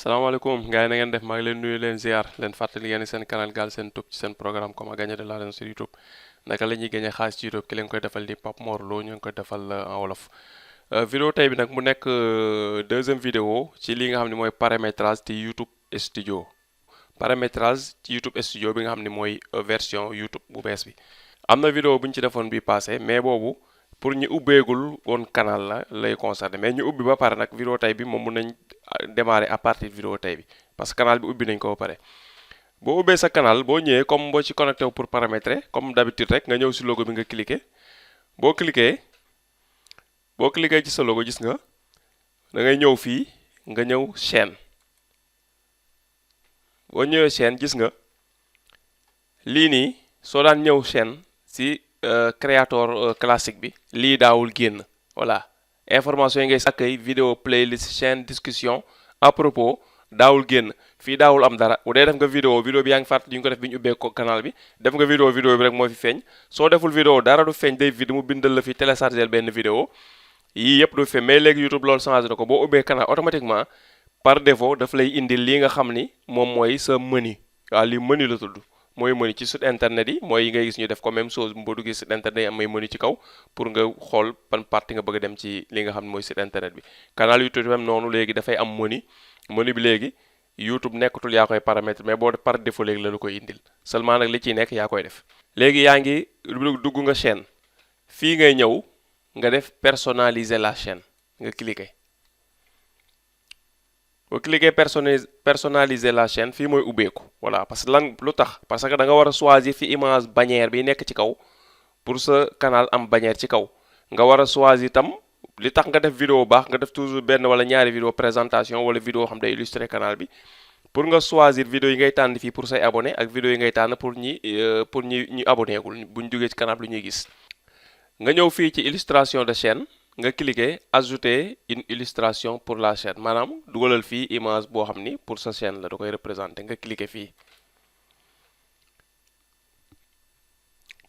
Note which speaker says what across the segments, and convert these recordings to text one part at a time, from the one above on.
Speaker 1: salaamaaleykum gars yi na ngeen def maa ngi leen nuyu leen ziar leen fàttali ngeen seen canal Galsen Tube ci seen programme comment gagner de l'argent sur YouTube naka la ñuy gagner xaalis ci YouTube ki leen koy defal di Pape Mor Lo ñu ngi koy defal en wolof. Vidéo tey bi nag mu nekk deuxième vidéo ci li nga xam ne mooy paramétrage ci YouTube Studio paramétrage ci YouTube Studio bi nga xam ne mooy version YouTube bu bees bi. am na vidéo bu ñu ci defoon bi passé mais boobu pour ñu ubbeegul woon canal la lay concerné mais ñu ubbi ba pare nag vidéo tey bi moom mun nañ démarrer à partir vidéo tey bi parce que canal bi ubbi nañ ko ba pare. boo ubbee sa canal boo ñëwee comme boo ci connecté wu pour paramétrer comme d'habitude rek nga ñëw si logo bi nga cliquer boo cliquer ci sa logo gis nga da ngay ñëw fii nga ñëw chaîne boo ñëwee chaîne gis nga lii nii soo daan ñëw chaîne si créateur classique bi lii daawul génn voilà information yi ngay accueil vidéo playlist chaîne discussion à propos daawul génn fii daawul am dara bu dee def nga vidéo bi yaa ngi fàttali ñu ko def bi ñu ubbee ko canal bi def nga vidéo bi rek moo fi feeñ soo deful vidéo dara du feeñ day vide mu bindal la fi télécharger benn vidéo yii yëpp du feeñ mais léegi YouTube loolu changé na ko boo ubbee canal automatiquement par défaut daf lay indil lii nga xam ni moom mooy sa menu waaw lii menu la tudd mooy menu ci site internet yi mooy yi ngay gis ñu def ko même chose boo duggee site internet yi am ay menu ci kaw pour nga xool ban partie nga bëgg a dem ci li nga xam ne mooy site internet bi canal YouTube même noonu léegi dafay am menu bi léegi YouTube nekkatul yaa koy paramètre mais boo par défaut léegi la lu koy indil seulement nag li ciy nekk yaa koy def léegi yaa ngi dugg nga chaîne fii ngay ñëw nga def personnaliser la chaîne nga cliquer boo cliquer personnaliser la chaîne fii mooy ubbeeku voilà parce que lan lu tax parce que da nga war a choisir fi image bannière bi nekk ci kaw pour sa canal am bannière ci kaw nga war a choisir tam li tax nga def vidéo baax nga def toujours benn wala ñaari vidéo présentation wala vidéo xam day illustrer canal bi pour nga choisir vidéo yi ngay tànn fii pour say abonné ak vidéo yi ngay tànn pour ñi abonné gul buñ jógee ci canal bi lu ñuy gis nga ñëw fii ci illustration de chaîne nga cliquer ajouter une illustration pour la chaîne maanaam dugalal fii image boo xam ni pour sa chaîne la da koy représenter nga cliquer fii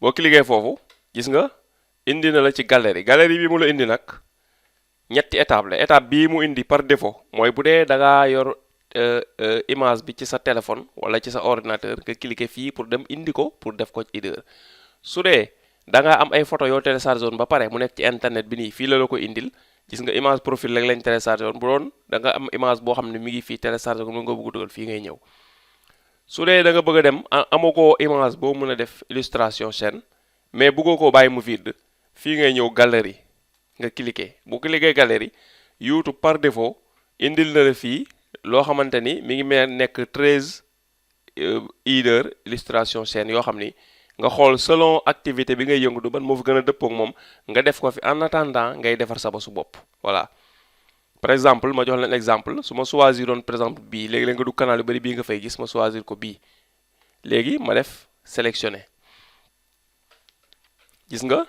Speaker 1: boo cliquer foofu gis nga indi na la ci galerie bi mu la indi nag ñetti étape la étape bii mu indi par défaut mooy bu dee da ngaa yor image bi ci sa téléphone wala ci sa ordinateur nga cliquer fii pour dem indi ko pour def ko header su dee da nga am ay photo yoo téléchargé woon ba pare mu nekk ci internet bi nii fii la ko indil gis nga image profil rek lañ téléchargé woon bu doon da nga am image boo xam ne mi ngi fii téléchargé ko nga bëgg dugal fii ngay ñëw su dee da nga bëgg a dem amagoo image boo mën a def illustration chaîne mais bëggoo koo bàyyi mu vide fii ngay ñëw galerie nga cliquer bu cliquer galerie YouTube par défaut indil na la fii loo xamante ni mi ngi nekk 13 header illustration chaîne yoo xam ni nga xool selon activité bi ngay yëngu ban moo fi gën a dëppoo ak moom nga def ko fi en attendant ngay defar sa bosu bopp voilà par exemple ma jox leen exemple su ma choisir doon par exemple bii léegi nga dugg canal yu bari bii nga fay gis ma choisir ko bii léegi ma def sélectionner gis nga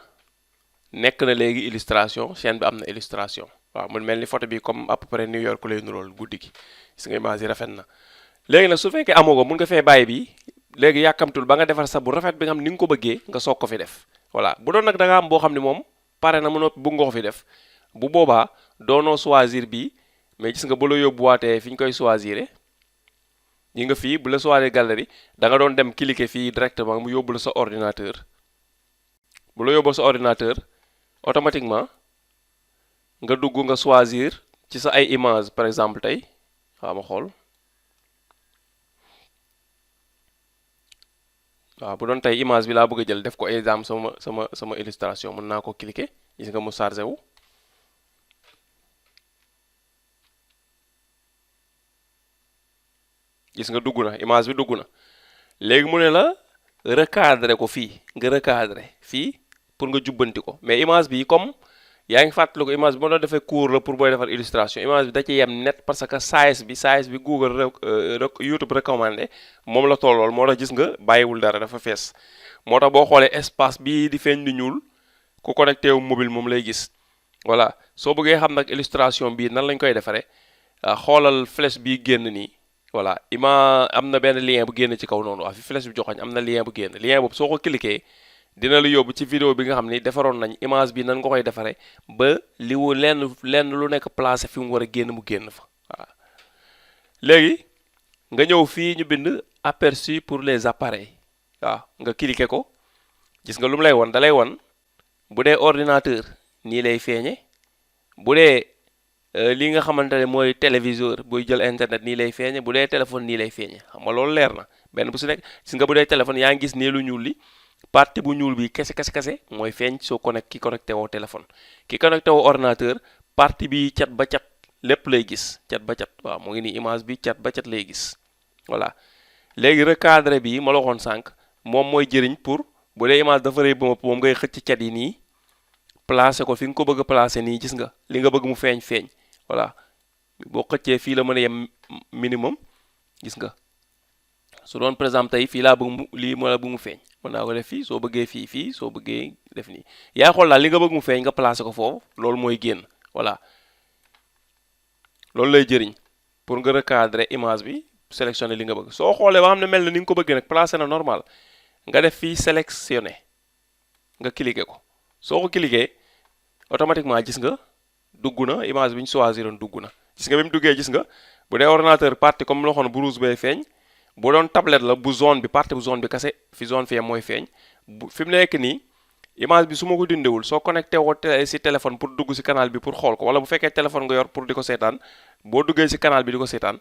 Speaker 1: nekk na léegi illustration chaîne bi am na illustration waaw mu mel ni photo bi comme à peu près New York lay nurool guddi gi gis nga image yi rafet na léegi nag su fekkee amoo ko mun nga fee bàyyi bi léegi yàkkamtul ba nga defar sa bu rafet bi nga xam ni nga ko bëggee nga soog ko fi def voilà bu doon nag da nga am boo xam ne moom pare na mu noppi bëgg nga ko fi def bu boobaa doonoo choisir bii mais gis nga bu la yóbbuwaatee fi ñu koy choisir ñi nga fii bu la choisir galerie da nga doon dem cliquer fii directement mu yóbbu la sa ordinateur bu la yóbboo sa ordinateur automatiquement nga dugg nga choisir ci sa ay image par exemple tey waaw ma xool waaw bu doon tey image bi laa bëgg a jël def ko exemple sama illustration mën naa ko cliquer gis nga mu chargé wu gis nga dugg na image bi dugg na léegi mu ne la recadrer ko fii nga recadrer fii pour nga jubbanti ko mais image bi comme yaa ngi fàttali ko image bi moo doon defee court la pour booy defar illustration image bi da ci yem net parce que size bi Google YouTube recommandé moom la tollool moo tax gis nga bàyyiwul dara dafa fees moo tax boo xoolee espace bii di feeñ di ñuul ku connecté wu mobile moom lay gis voilà soo bëggee xam nag illustration bii nan lañ koy defaree xoolal flèche bii génn nii voilà am na benn lien bu génn ci kaw noonu fi flèche bi joxoñ am na lien bu génn lien boobu soo ko cliquer dina la yóbbu ci vidéo bi nga xam ni defaroon nañ image bi nan nga koy defaree ba lenn lu nekk placé fi mu war a génn mu génn fa voilà léegi nga ñëw fii ñu bind aperçu pour les appareils waaw nga cliquer ko gis nga lu mu lay won da lay won bu dee ordinateur nii lay feeñe bu dee li nga xamante ne mooy téléviseur buy jël internet nii lay feeñe bu dee téléphone nii lay feeñe xam nga loolu leer na benn bu su nekk gis nga bu dee téléphone yaa ngi gis nii lu ñuul li partie bu ñuul bi kese mooy feeñ soo ki connecté woo téléphone ki connecté woo ordinateur partie bi cat ba cat lépp lay gis cat ba cat waaw mu ngi nii image bi cat ba cat lay gis voilà léegi recadré bi ma la waxoon sànq moom mooy jëriñ pour bu dee image dafa rëy ba moom ngay xëcc cat yi nii placé ko fi nga ko bëgg a placé nii gis nga li nga bëgg mu feeñ voilà boo xëccee fii la mën a yem minimum gis nga su doon par exemple tey fii laa bëgg mu lii moo la bëgg mu feeñ mën naa ko def fii soo bëggee fii soo bëggee def nii yaa xool daal li nga bëgg mu feeñ nga placé ko foofu loolu mooy génn voilà loolu lay jëriñ pour nga recadrer image bi sélectionner li nga bëgg soo xoolee ba xam ne mel na ni nga ko bëggee nag placé na normal nga def fii sélectionner nga cliquer ko soo ko cliquer automatiquement gis nga dugg na image bi ñu choisiroon dugg na gis nga bi mu duggee gis nga bu dee ordinateur partie comme loo xam ne bu rouge bay feeñ bu doon tablette la bu zone bi partie bu zone bi kase fi zone fi mooy feeñ fi mu nekk nii image bi su ma ko dindewul soo connecté woo si téléphone pour dugg si canal bi pour xool ko wala bu fekkee téléphone nga yor pour di ko seetaan boo duggee si canal bi di ko seetaan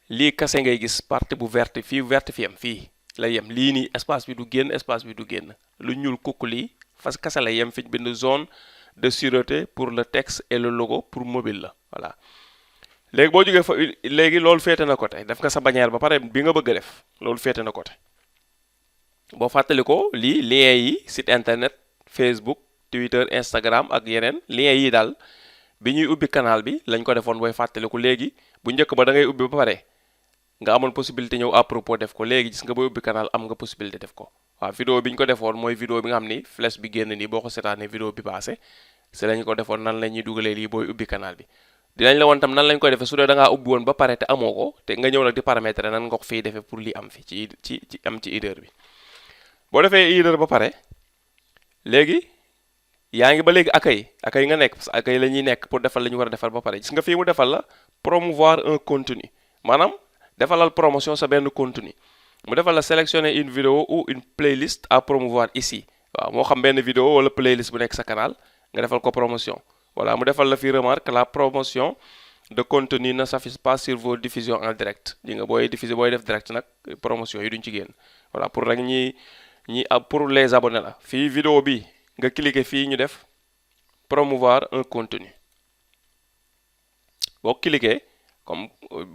Speaker 1: lii kase ngay gis partie bu verte fi yem fii lay yem lii nii espace bi du génn lu ñuul kukk lii fas kase lay yem fi bind zone de sûreté pour le texte et le logo pour mobile la voilà léegi boo jógee fa léegi loolu féete na côté def nga sa bannière ba pare bi nga bëgg a def loolu féete na côté boo fàttali ko lii lien yi site internet Facebook Twitter Instagram ak yeneen lien yi daal bi ñuy ubbi canal bi lañ ko defoon booy fàttaliku léegi bu njëkk ba da ngay ubbi ba pare nga amoon possibilité ñëw à propos def ko léegi gis nga booy ubbi canal am nga possibilité def ko waaw vidéo bi ñu ko defoon mooy vidéo bi nga xam ni flèche bi génn nii boo ko seetaanee vidéo bi passé si lañ ko defoon nan la ñuy dugalee lii booy ubbi canal bi dinañ la woon tam nan lañ koy defee su dee da ngaa ubbi woon ba pare te amoo ko te nga ñëw nag di paramétrer nan nga ko fiy defee pour lii am fi ci am ci header bi boo defee header ba pare léegi yaa ngi ba léegi accueil nga nekk parce que accueil la ñuy nekk pour defal la ñu war a defal ba pare gis nga fii mu defal la promouvoir un contenu maanaam defalal promotion sa benn contenu mu defal la sélectionner une vidéo ou une playlist à promouvoir ici waaw moo xam benn vidéo wala playlist bu nekk sa canal nga defal ko promotion voilà mu defal la fi remarque la promotion de contenu ne s'affiche pas sur vos diffusions en direct di nga booy diffuser booy def direct nag promotion yi duñ ci génn voilà pour rek ñi pour les abonnés la fii vidéo bi nga cliquer fii ñu def promouvoir un contenu boo cliquer comme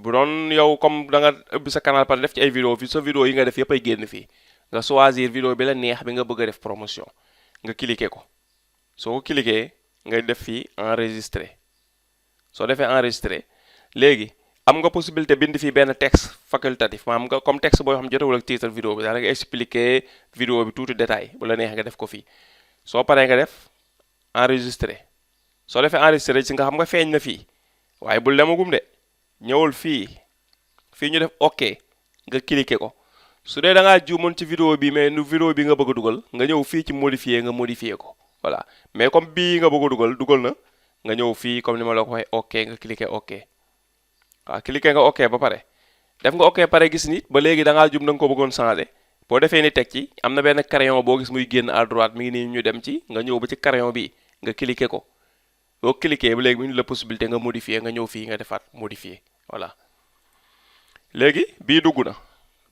Speaker 1: bu doon yow comme da nga ubbi sa canal par def ci ay vidéo fii sa vidéo yi nga def yëpp ay génn fii nga choisir vidéo bi la neex bi nga bëgg a def promotion nga cliquer ko soo ko cliquer ngay def fii enregistrer soo defee enregistrer léegi am nga possibilité bind fii benn texte facultatif maanaam nga comme texte boo xam jotewul ak titre vidéo bi daal nga expliquer vidéo bi tuuti détail bu la neex nga def ko fii soo paree nga def enregistrer soo defee enregistrer ci nga xam nga feeñ na fii waaye bul demagum de ñëwul fii ñu def ok nga cliquer ko su dee da ngaa juumoon ci vidéo bi mais nu vidéo bi nga bëgg a dugal nga ñëw fii ci modifier nga modifier ko voilà mais comme bii nga bëgg a dugal na nga ñëw fii comme ni ma la ko waxee ok nga cliquer ok waaw cliquer nga ok ba pare def nga ok pare gis ni ba léegi da ngaa jum da nga ko bëggoon changer boo defee ni teg ci am na benn crayon boo gis muy génn à droite mi ngi nii ñu dem ci nga ñëw ba ci crayon bi nga cliquer ko boo cliquer ba léegi mu la possibilité nga modifier nga ñëw fii nga defaat modifier voilà léegi bii dugg na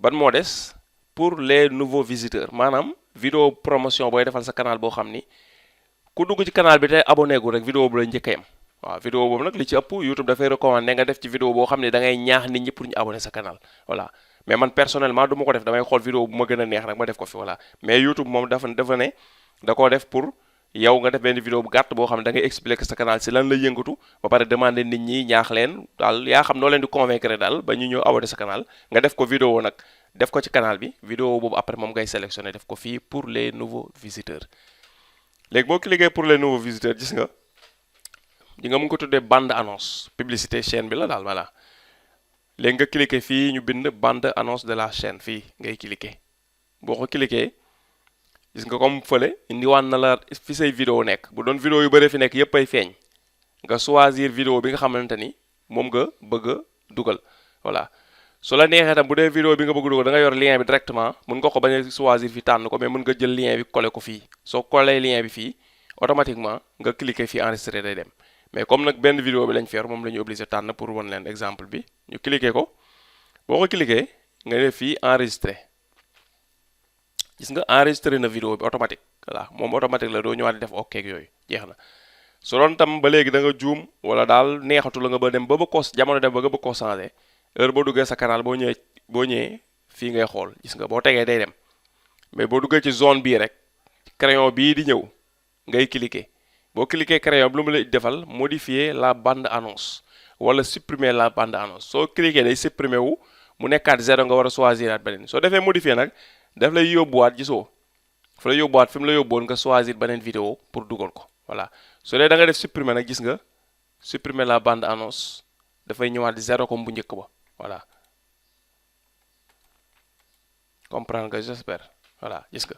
Speaker 1: ban moo des pour les nouveaux visiteurs maanaam vidéo promotion booy defal sa canal boo xam ni ku dugg ci canal bi tey abonné gu rek vidéo bu la njëkk a yem waaw vidéo boobu nag li ci ëpp YouTube dafay recommander nga def ci vidéo boo xam ne da ngay ñaax nit ñi pour ñu abonné sa canal voilà mais man personnellement du ma ko def damay xool vidéo bu ma gën a neex rek ma def ko fi voilà mais YouTube moom dafa ne da koo def pour yow nga def benn vidéo bu gàtt boo xam ne da ngay expliquer sa canal si lan la yëngatu ba pare demander nit ñi ñaax leen daal yaa xam noo leen di convaincre daal ba ñu ñëw abonné sa canal nga def ko vidéo nag def ko ci canal bi vidéo boobu après moom ngay sélectionner def ko fii pour les nouveaux visiteurs léegi boo cliquer pour les nouveaux visiteurs gis nga di nga mun ko tuddee bande annonce publicité chaîne bi la daal voilà léegi nga cliquer fii ñu bind bande annonce de la chaîne fii ngay cliquer boo ko cliquer gis nga comme fële indiwaan na la fi say vidéo nekk bu doon vidéo yu bëri fi nekk yëpp ay feeñ nga choisir vidéo bi nga xamante ni moom nga bëgg a dugal voilà su la neexee tam bu dee vidéo bi nga bëgg dugal da nga yor lien bi directement mën nga ko bañ a choisir fi tànn ko mais mën nga jël lien bi coller ko fii soo coller lien bi fii automatiquement nga cliquer fii enregistrer day dem mais comme nag benn vidéo bi lañ fi yor moom la ñu obligé tànn pour wan leen exemple bi ñu cliquer ko boo ko cliquer nga def fii enregistrer gis nga enregistrer na vidéo bi automatique voilà moom automatique la doo ñëwaat di def ok ak yooyu jeex na su doon tam ba léegi da nga juum wala daal neexatu la nga ba dem ba bëgg koo jamono dem ba nga bëgg koo changer heure boo duggee sa canal boo ñëwee fii ngay xool gis nga boo tegee day dem mais boo duggee ci zone bii rek crayon bii di ñëw ngay cliquer boo cliquer crayon bi lu mu lay defal modifier la bande annonce wala supprimer la bande annonce soo cliquer day supprimer wu mu nekkaat 0 nga war a choisir at beneen soo defee modifier nag daf lay yóbbuwaat gisoo fu la yóbbuwaat fi mu la yóbbuwoon nga choisir beneen vidéo pour dugal ko voilà su dee da nga def supprimer nag gis nga supprimer la bande annonce dafay ñëwaat 0 comme bu njëkk ba voilà comprendre nga j'espère voilà gis nga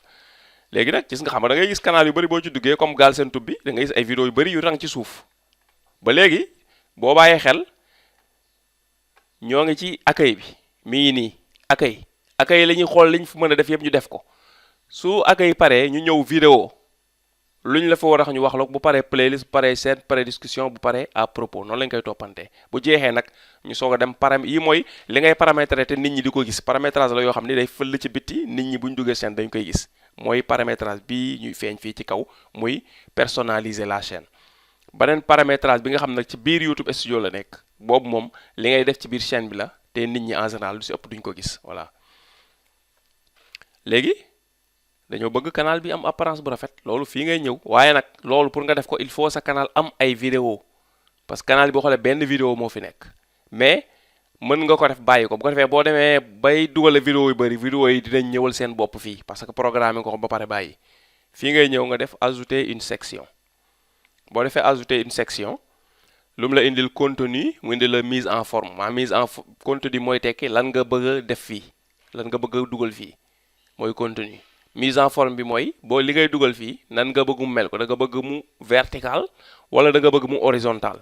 Speaker 1: léegi nag gis nga xam nga da ngay gis canal yu bëri boo ci duggee comme Galsen Tube bi da ngay gis ay vidéo yu bëri yu rang ci suuf ba léegi boo bàyyee xel ñoo ngi ci accueil bi mi ngi nii accueil la ñuy xool liñ fi mën a def yëpp ñu def ko su accueil paree ñu ñëw vidéo luñ la fa war a ñu wax la bu paree playlist bu paree scène bu paree discussion bu paree à propos noonu lañ koy toppantee bu jeexee nag ñu soog a dem yi mooy li ngay paramétrer te nit ñi di ko gis paramétrage la yoo xam ni day fël ci bitti nit ñi buñ duggee chaîne dañ koy gis mooy paramétrage bii ñuy feeñ fii ci kaw muy personnaliser la chaîne beneen paramétrage bi nga xam nag ci biir YouTube Studio la nekk boobu moom li ngay def ci biir chaîne bi la te nit ñi en général lu si ëpp duñ ko gis voilà léegi dañoo bëgg canal bi am apparence bu rafet loolu fii ngay ñëw waaye nag loolu pour nga def ko il faut sa canal am ay vidéo parce que canal bi boo xoolee benn vidéo moo fi nekk mais mën nga ko def bàyyi ko bu ko defee boo demee bay dugale vidéo yu bëri vidéo yi dinañ ñëwal seen bopp fii parce que programme nga ko ba pare bàyyi fii ngay ñëw nga def ajouter une section boo defee ajouter une section lu mu la indil contenu mu indil la mise en forme mise en contenu mooy tekki lan nga bëgg a def fii lan nga bëgg a dugal fii mooy contenu mise en forme bi mooy boo li ngay dugal fii nan nga bëgg mu mel ko da nga bëgg mu vertical wala da nga bëgg mu horizontal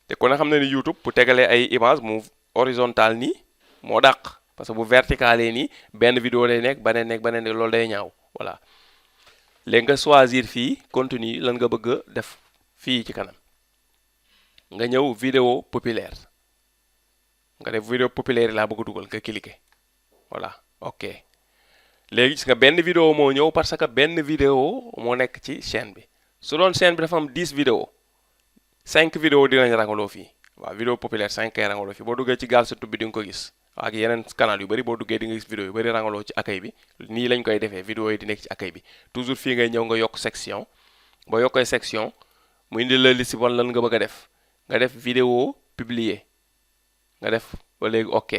Speaker 1: te ku ne xam na ni YouTube bu tegalee ay image mu horizontal nii moo dàq parce que bu verticalee nii benn vidéo lay nekk beneen loolu day ñaaw voilà léegi nga choisir fii contenu lan nga bëgg a def fii ci kanam nga ñëw vidéo populaire nga def vidéo populaire yi laa bëgg a dugal nga cliquer voilà ok léegi gis nga benn vidéo moo ñëw parce que benn vidéo moo nekk ci chaîne bi su doon chaîne bi dafa am 10 vidéo 5 vidéo dinañ rangaloo fii waaw vidéo populaire 5 kay rangaloo fii boo duggee ci Galsen Tube bi di nga ko gis ak yeneen canal yu bëri boo duggee di nga gis vidéo yu bëri rangaloo ci accueil bi nii lañ koy defee vidéo yi di nekk ci accueil bi toujours fii ngay ñëw nga yokk section boo yokkee section mu indi la liste bon lan nga bëgg a def nga def vidéo publier nga def ba léegi ok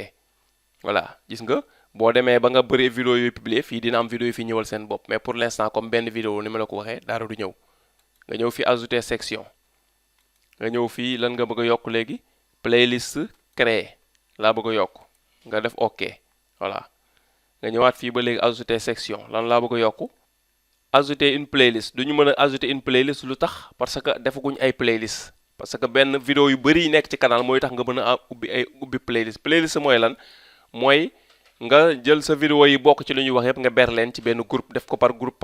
Speaker 1: voilà gis nga boo demee ba nga bëri vidéo yooyu publier fii dina am vidéo yi fi ñëwal seen bopp mais pour l'instant comme benn vidéo ni ma la ko waxee dara du ñëw nga ñëw fi ajouter section nga ñëw fii lan nga bëgg a yokk léegi playlist créer laa bëgg a yokk nga def ok voilà nga ñëwaat fii ba léegi ajouter section lan laa bëgg a yokk ajouter une playlist du ñu mën a ajouter une playlist lu tax parce que defaguñ ay playlist parce que benn vidéo yu bëri yi nekk ci canal mooy tax nga mën a ubbi playlist mooy lan mooy nga jël sa vidéo yi bokk ci lu ñuy wax yëpp nga ber leen ci benn groupe def ko par groupe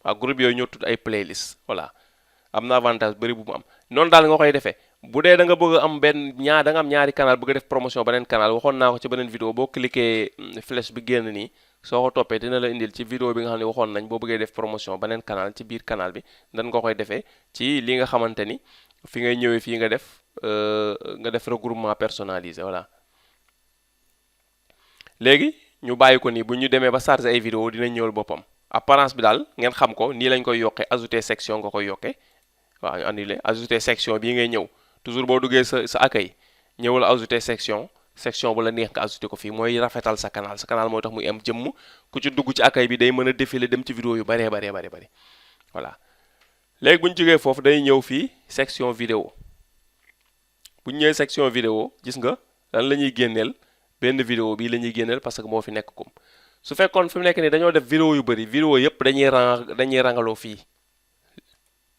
Speaker 1: waaw groupe yooyu ñoo tudd ay playlist voilà am na avantage bëri bu mu am noonu daal nga koy defee bu dee da nga bëgg a am da nga am ñaari canal bëgg a def promotion beneen canal waxoon naa ko ci beneen vidéo boo cliquer flèche bi génn nii soo ko toppee dina la indil ci vidéo bi nga xam ne waxoon nañ boo bëggee def promotion beneen canal ci biir canal bi nan nga koy defee ci li nga xamante ni fi ngay ñëwee fii nga def regroupement personnalisé voilà léegi ñu bàyyi ko nii bu ñu demee ba charger ay vidéo dinañ ñëwal boppam apparence bi daal ngeen xam ko nii lañ koy yokkee ajouter section nga koy yokkee waaw ñu annulé ajouter section bii ngay ñëw toujours boo duggee sa accueil ñëwal ajouter section bu la neex nga ajouter ko fii mooy rafetal sa canal mooy tax muy am jëmm ku ci dugg ci accueil bi day mën a défiler dem ci vidéo yu bari voilà léegi bu ñu jógee foofu day ñëw fii section vidéo bu ñu ñëwee section vidéo gis nga lan la ñuy génneel benn vidéo bii la ñuy génneel parce que moo fi nekk comme su fekkoon fi mu nekk nii dañoo def vidéo yu bëri vidéo yëpp dañuy rangaloo fii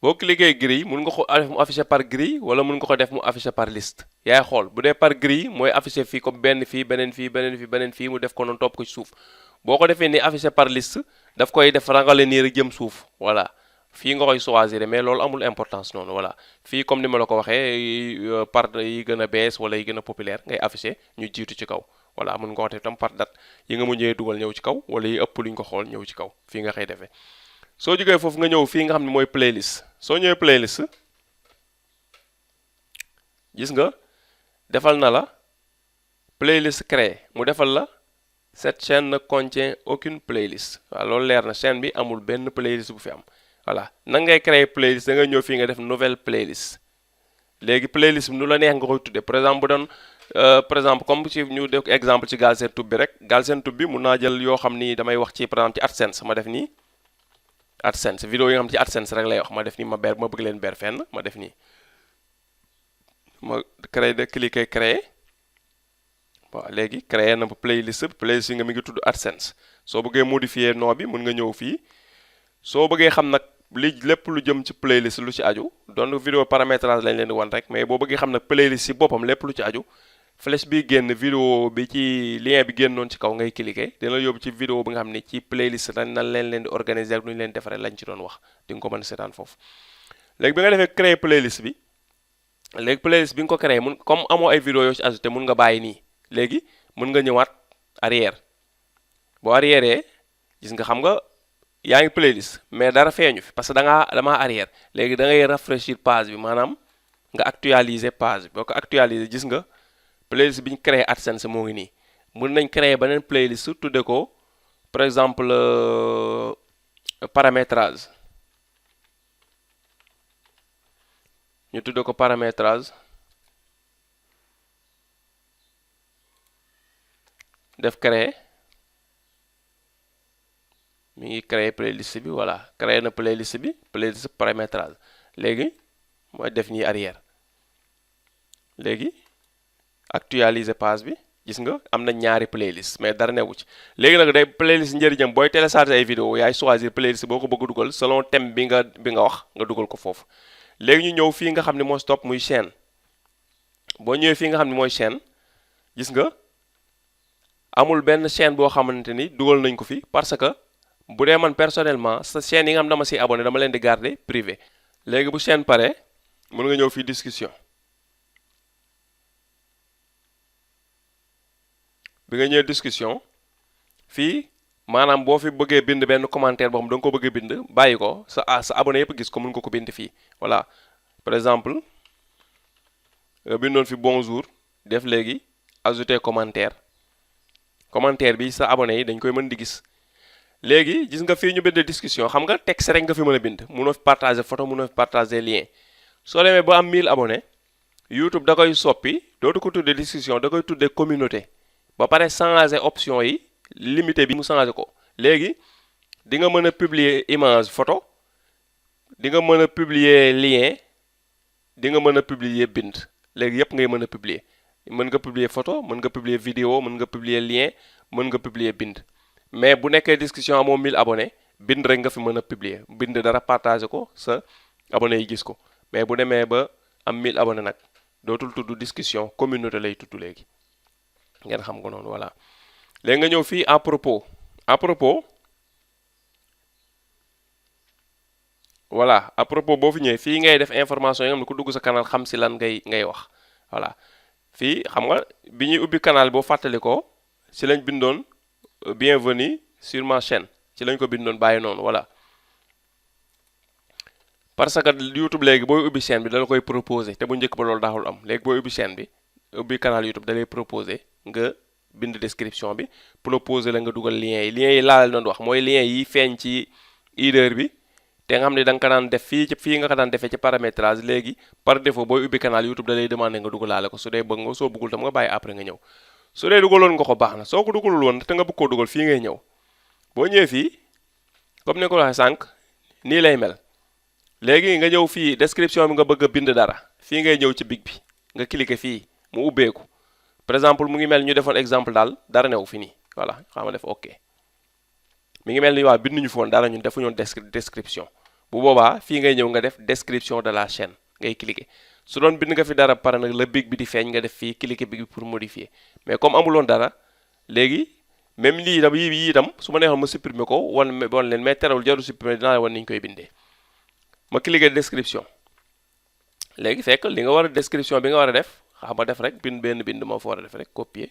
Speaker 1: boo cliquer grille mun nga ko def mu affiché par grille wala mun nga ko def mu affiché par liste yaay xool bu dee par grille mooy affiché fii comme benn fii beneen fii beneen fii beneen fii mu def ko noonu topp ko ci suuf boo ko defee ni affiché par liste daf koy def rangale nii rek jëm suuf voilà fii nga koy choisir mais loolu amul importance noonu voilà fii comme ni ma la ko waxee par yi gën a bees wala yi gën a populaire ngay affiché ñu jiitu ci kaw voilà mun nga ko def tam par date yi nga mujjee dugal ñëw ci kaw wala yi ëpp luñ ko xool ñëw ci kaw fii nga koy defee soo jógee foofu nga ñëw fii nga xam ne mooy playlist soo ñëwee playlist gis nga defal na la playlist créé mu defal la cette chaîne ne contient aucune playlist waaw loolu leer na chaîne bi amul benn playlist bu fi am voilà nan ngay créer playlist da nga ñëw fii nga def nouvelle playlist léegi playlist bi nu la neex nga koy tuddee par exemple bu doon par exemple comme ci ñu def exemple ci Galsen Tube bi rek Galsen Tube bi mun naa jël yoo xam ni damay wax ci par exemple ci AdSense ma def nii AdSense vidéo yi nga xam ci AdSense rek lay wax ma def nii ma bëgg leen ber fenn ma def nii ma cliquer créer waaw léegi créer na playlist yi nga mi ngi tudd AdSense soo bëggee modifier nom bi mun nga ñëw fii soo bëggee xam nag lépp lu jëm ci playlist lu ci aju donc vidéo paramétrage lañ leen di wan rek mais boo bëggee xam nag playlist ci boppam lépp lu ci aju flèche bi génn vidéo bi ci lien bi génnoon ci kaw ngay cliquer dina yóbbu ci vidéo bi nga xam ne ci playlist nan leen di organiser ak nu ñu leen defaree lañ ci doon wax di nga ko mën a seetaan foofu léegi bi nga defee créer playlist bi léegi playlist bi nga ko créer mun comme amoo ay vidéo yoo ci ajouté mun nga bàyyi nii léegi mun nga ñëwaat arrière boo arrière gis nga xam nga yaa ngi playlist mais dara feeñu fi parce que damaa arrière léegi da ngay rafraîchir page bi maanaam nga actualiser page bi boo ko actualiser gis nga playlist bi ñu créé AdSense moo ngi nii mun nañ créer beneen playlist tudde ko par exemple paramétrage ñu tudde ko paramétrage def créer mi ngi créer playlist bi voilà créer na playlist paramétrage léegi mooy def nii arrière léegi actualiser page bi gis nga am na ñaari playlist mais dara newu ci léegi nag day playlist njëriñam booy télécharger ay vidéo yaay choisir playlist boo ko bëgg a dugal selon thème bi nga wax nga dugal ko foofu léegi ñu ñëw fii nga xam ne moo stop muy chaîne boo ñëwee fii nga xam ne mooy chaîne gis nga amul benn chaîne boo xamante ni dugal nañ ko fi parce que bu dee man personnellement sa chaîne yi nga xam dama si abonné dama leen di garder privé léegi bu chaîne pare mën nga ñëw fii discussion bi nga ñëwee discussion fii maanaam boo fi bëggee bind benn commentaire boo xam da nga ko bëggee bind bàyyi ko sa abonné yëpp gis ko mën nga ko bind fii voilà par exemple bindoon fi bonjour def léegi ajouter commentaire bi sa abonné yi dañ koy mën di gis léegi gis nga fii ñu bind discussion xam nga texte rek nga fi mën a bind mënoo fi partager photo mënoo fi partager lien soo demee ba am 1000 abonnés YouTube da koy soppi dootu ko tuddee discussion da koy tuddee communauté ba pare changer option yi limité bi mu changer ko léegi di nga mën a publier image photo di nga mën a publier lien di nga mën a publier bind léegi yépp ngay mën a publier mën nga publier photo mën nga publier vidéo mën nga publier lien mën nga publier bind mais bu nekkee discussion amoo 1000 abonnés bind rek nga fi mën a publier bind dara partager ko sa abonnés yi gis ko mais bu demee ba am 1000 abonnés nag dootul tudd discussion communauté lay tudd léegi ngeen xam ko noonu voilà léegi nga ñëw fii à propos voilà à propos boo fi ñëwee fii ngay def information yi nga xam ne ku dugg sa canal xam si lan ngay wax voilà fii xam nga bi ñuy ubbi canal boo fàttali ko si lañ bindoon bienvenue sur ma chaîne ci lañ ko bindoon bàyyi noonu voilà parce que YouTube léegi booy ubbi chaîne bi dala koy proposer te bu njëkk ba loolu daaxul am léegi booy ubbi chaîne bi ubbi canal YouTube da lay proposer nga bind description bi proposer la nga dugal lien yi laa leen doon wax mooy lien yi feeñ ci header bi te nga xam ne da nga ko daan def fii nga ko daan defee ci paramétrage léegi par défaut booy ubbi canal YouTube da lay demander nga dugalaale ko su dee bëgg nga soo bëggul tam nga bàyyi après nga ñëw su dee dugaloon nga ko baax na soo ko dugalul woon te nga bëgg koo dugal fii ngay ñëw boo ñëwee fii comme ni ko waxee sànq nii lay mel léegi nga ñëw fii description bi nga bëgg a bind dara fii ngay ñëw ci big bi nga cliquer fii mu ubbeeku par exemple mu ngi mel ñu defoon exemple daal dara new fi nii voilà xam nga def ok mi ngi mel ni waa binduñu foon dara ñun defuñoon description bu boobaa fii ngay ñëw nga def description de la chaîne ngay cliquer su doon bind nga fi dara pare nag la big bi di feeñ nga def fii cliquer big bi pour modifier mais comme amuloon dara léegi même lii itam yii itam su ma neexoon ma supprimer ko wan leen mais terewul jarul supprimer dinaa wan ni ñu koy bindee ma cliquer description léegi fekk li nga war a description bi nga war a def xam nga def rek benn bind moo fa war a def rek copier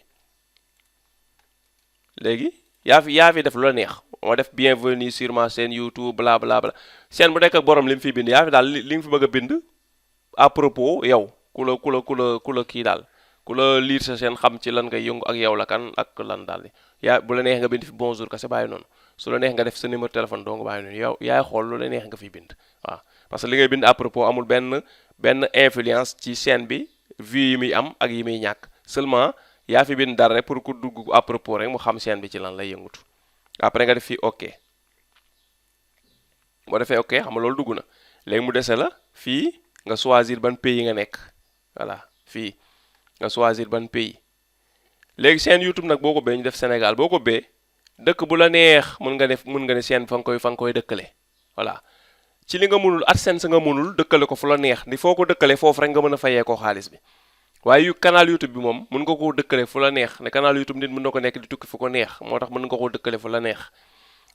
Speaker 1: léegi yaa fi def lu la neex moo def bienvenue sur ma chaîne YouTube bla bla bla chaîne bu nekk ak borom li mu fiy bind yaa fi daal li nga fi bëgg a bind à propos yow ku la kii daal ku la lire sa chaîne xam ci lan ngay yëngu ak yow la kan ak lan daal bu la neex nga bind fi bonjour kese bàyyi noonu su la neex nga def sa numéro téléphone doo nga bàyyi noonu yow yaay xool lu la neex nga fiy bind waaw parce que li ngay bind à propos amul benn influence ci chaîne bi vue yi muy am ak yi muy ñàkk seulement yaa fi bind dara rek pour ku dugg à propos rek mu xam chaîne bi ci lan lay yëngutu après nga def fii ok boo defee ok xam nga loolu dugg na léegi mu dese la fii nga choisir ban pays nga nekk voilà fii nga choisir ban pays léegi chaîne YouTube nag boo ko bee ñu def Sénégal boo ko bee dëkk bu la neex mën nga ne chaîne fa nga koy dëkkale voilà ci li nga mënul AdSense nga mënul dëkkale ko fu la neex ni foo ko dëkkale foofu rek nga mën a fayee ko xaalis bi waaye canal YouTube bi moom mën nga koo dëkkale fu la neex ne canal YouTube nit mën na ko nekk di tukki fu ko neex moo tax mën nga koo dëkkale fu la neex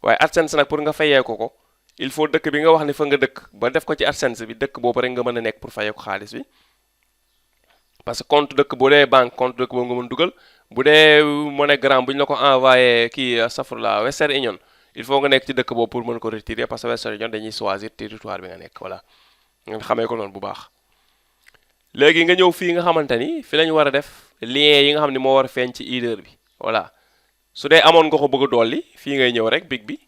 Speaker 1: waaye AdSense nag pour nga fayee ko il faut dëkk bi nga wax ni fa nga dëkk ba def ko ci AdSense bi dëkk boobu rek nga mën a nekk pour fayee ko xaalis bi parce que compte dëkk bu dee banque compte dëkk boobu nga mën dugal bu dee MoneyGram bu ñu la ko envoyé kii safrla Western Union il faut nga nekk ci dëkk boobu pour mën ko retirer parce que Western Union dañuy choisir territoire bi nga nekk voilà nga xamee ko noonu bu baax léegi nga ñëw fii nga xamante ni fi lañu war a def lien yi nga xam ne moo war a feeñ ci header bi voilà su dee amoon nga ko bëgg a dolli fii ngay ñëw rek big bi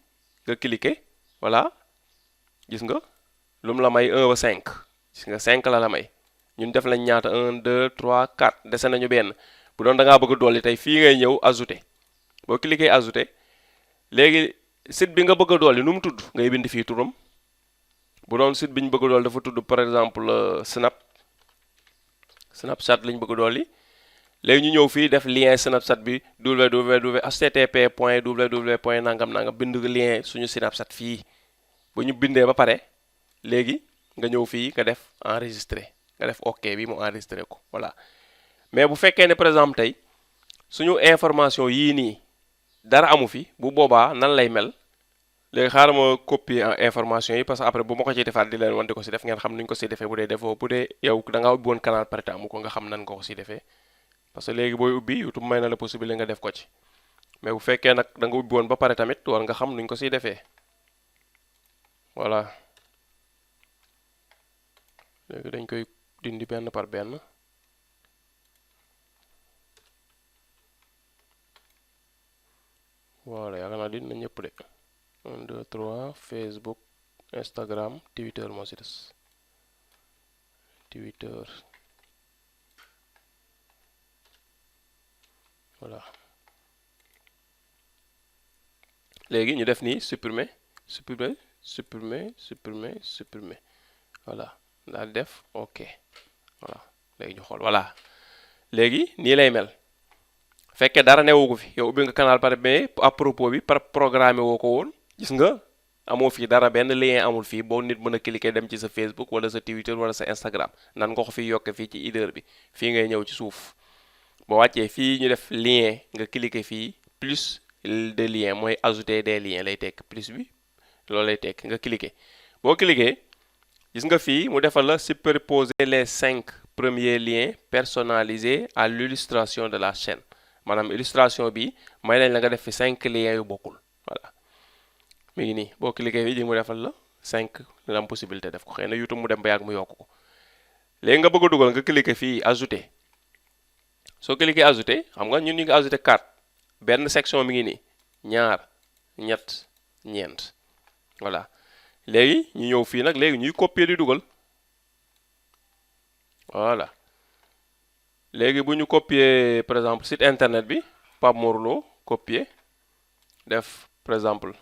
Speaker 1: nga cliquer voilà gis nga lu mu la may 1 ba 5 gis nga 5 la may ñun def lañ ñaata 1 2 3 4 dese nañu benn bu doon da ngaa bëgg a dolli tey fii ngay ñëw ajouter boo cliquer ajouter léegi site bi nga bëgg a dolli nu mu tudd ngay bind fii turam bu doon site bi ñu bëgg a dolli dafa tudd par exemple Snapchat lañ bëgg a dolli léegi ñu ñëw fii def lien Snapchat bi http://www. nangam bind lien suñu Snapchat fii bu ñu bindee ba pare léegi nga ñëw fii nga def enregistrer nga def ok bi mu enregistré ko voilà mais bu fekkee ne par exemple tey suñu information yii nii dara amu fi bu boobaa nan lay mel léegi xaaral ma copier information yi parce que après bu ma ko ciy defaat di leen wan di ko si def ngeen xam nuñu ko si defee bu dee defoo bu dee yow da ngaa ubbi woon canal par exemple ko nga xam nan nga ko si defee parce que léegi booy ubbi YouTube may na la possibilité nga def ko ci mais bu fekkee nag da nga ubbi woon ba pare tamit war nga xam nuñ ko siy defee voilà léegi dañ koy dindi benn par benn voilà yaakaar naa dindi na ñëpp de 1 2 3 Facebook Instagram Twitter moo si des Twitter voilà léegi ñu def nii supprimer voilà daal def ok voilà léegi ñu xool voilà léegi nii lay mel fekkee dara newu ko fi yow ubbi nga canal par mais à propos bi par programme woo ko woon gis nga amoo fii dara benn lien amul fii boo nit mën a cliquer dem ci sa Facebook wala sa Twitter wala sa Instagram nan nga ko fi yokke fii ci header bi fii ngay ñëw ci suuf boo wàccee fii ñu def lien nga cliquer fii plus de lien mooy ajouter des liens lay tekk plus bi loolu lay tekk nga cliquer boo cliquer gis nga fii mu defal la superposer les 5 premiers liens personnalisés à l'illustration de la chaîne maanaam illustration bi may nañ la nga def fi 5 liens yu bokkul voilà mi ngi nii boo cliquer fii di mu defal la 5 nga am possibilité def ko xëy na YouTube mu dem ba yàgg mu yokk ko léegi nga bëgg a dugal nga cliquer fii ajouter soo cliquer ajouter xam nga ñun ñu ngi ajouter 4 benn section mi ngi nii ñaar ñett ñeent voilà léegi ñu ñëw fii nag léegi ñuy copier di dugal voilà léegi bu ñu copier par exemple site internet bi Pape Mor Lo copier def par exemple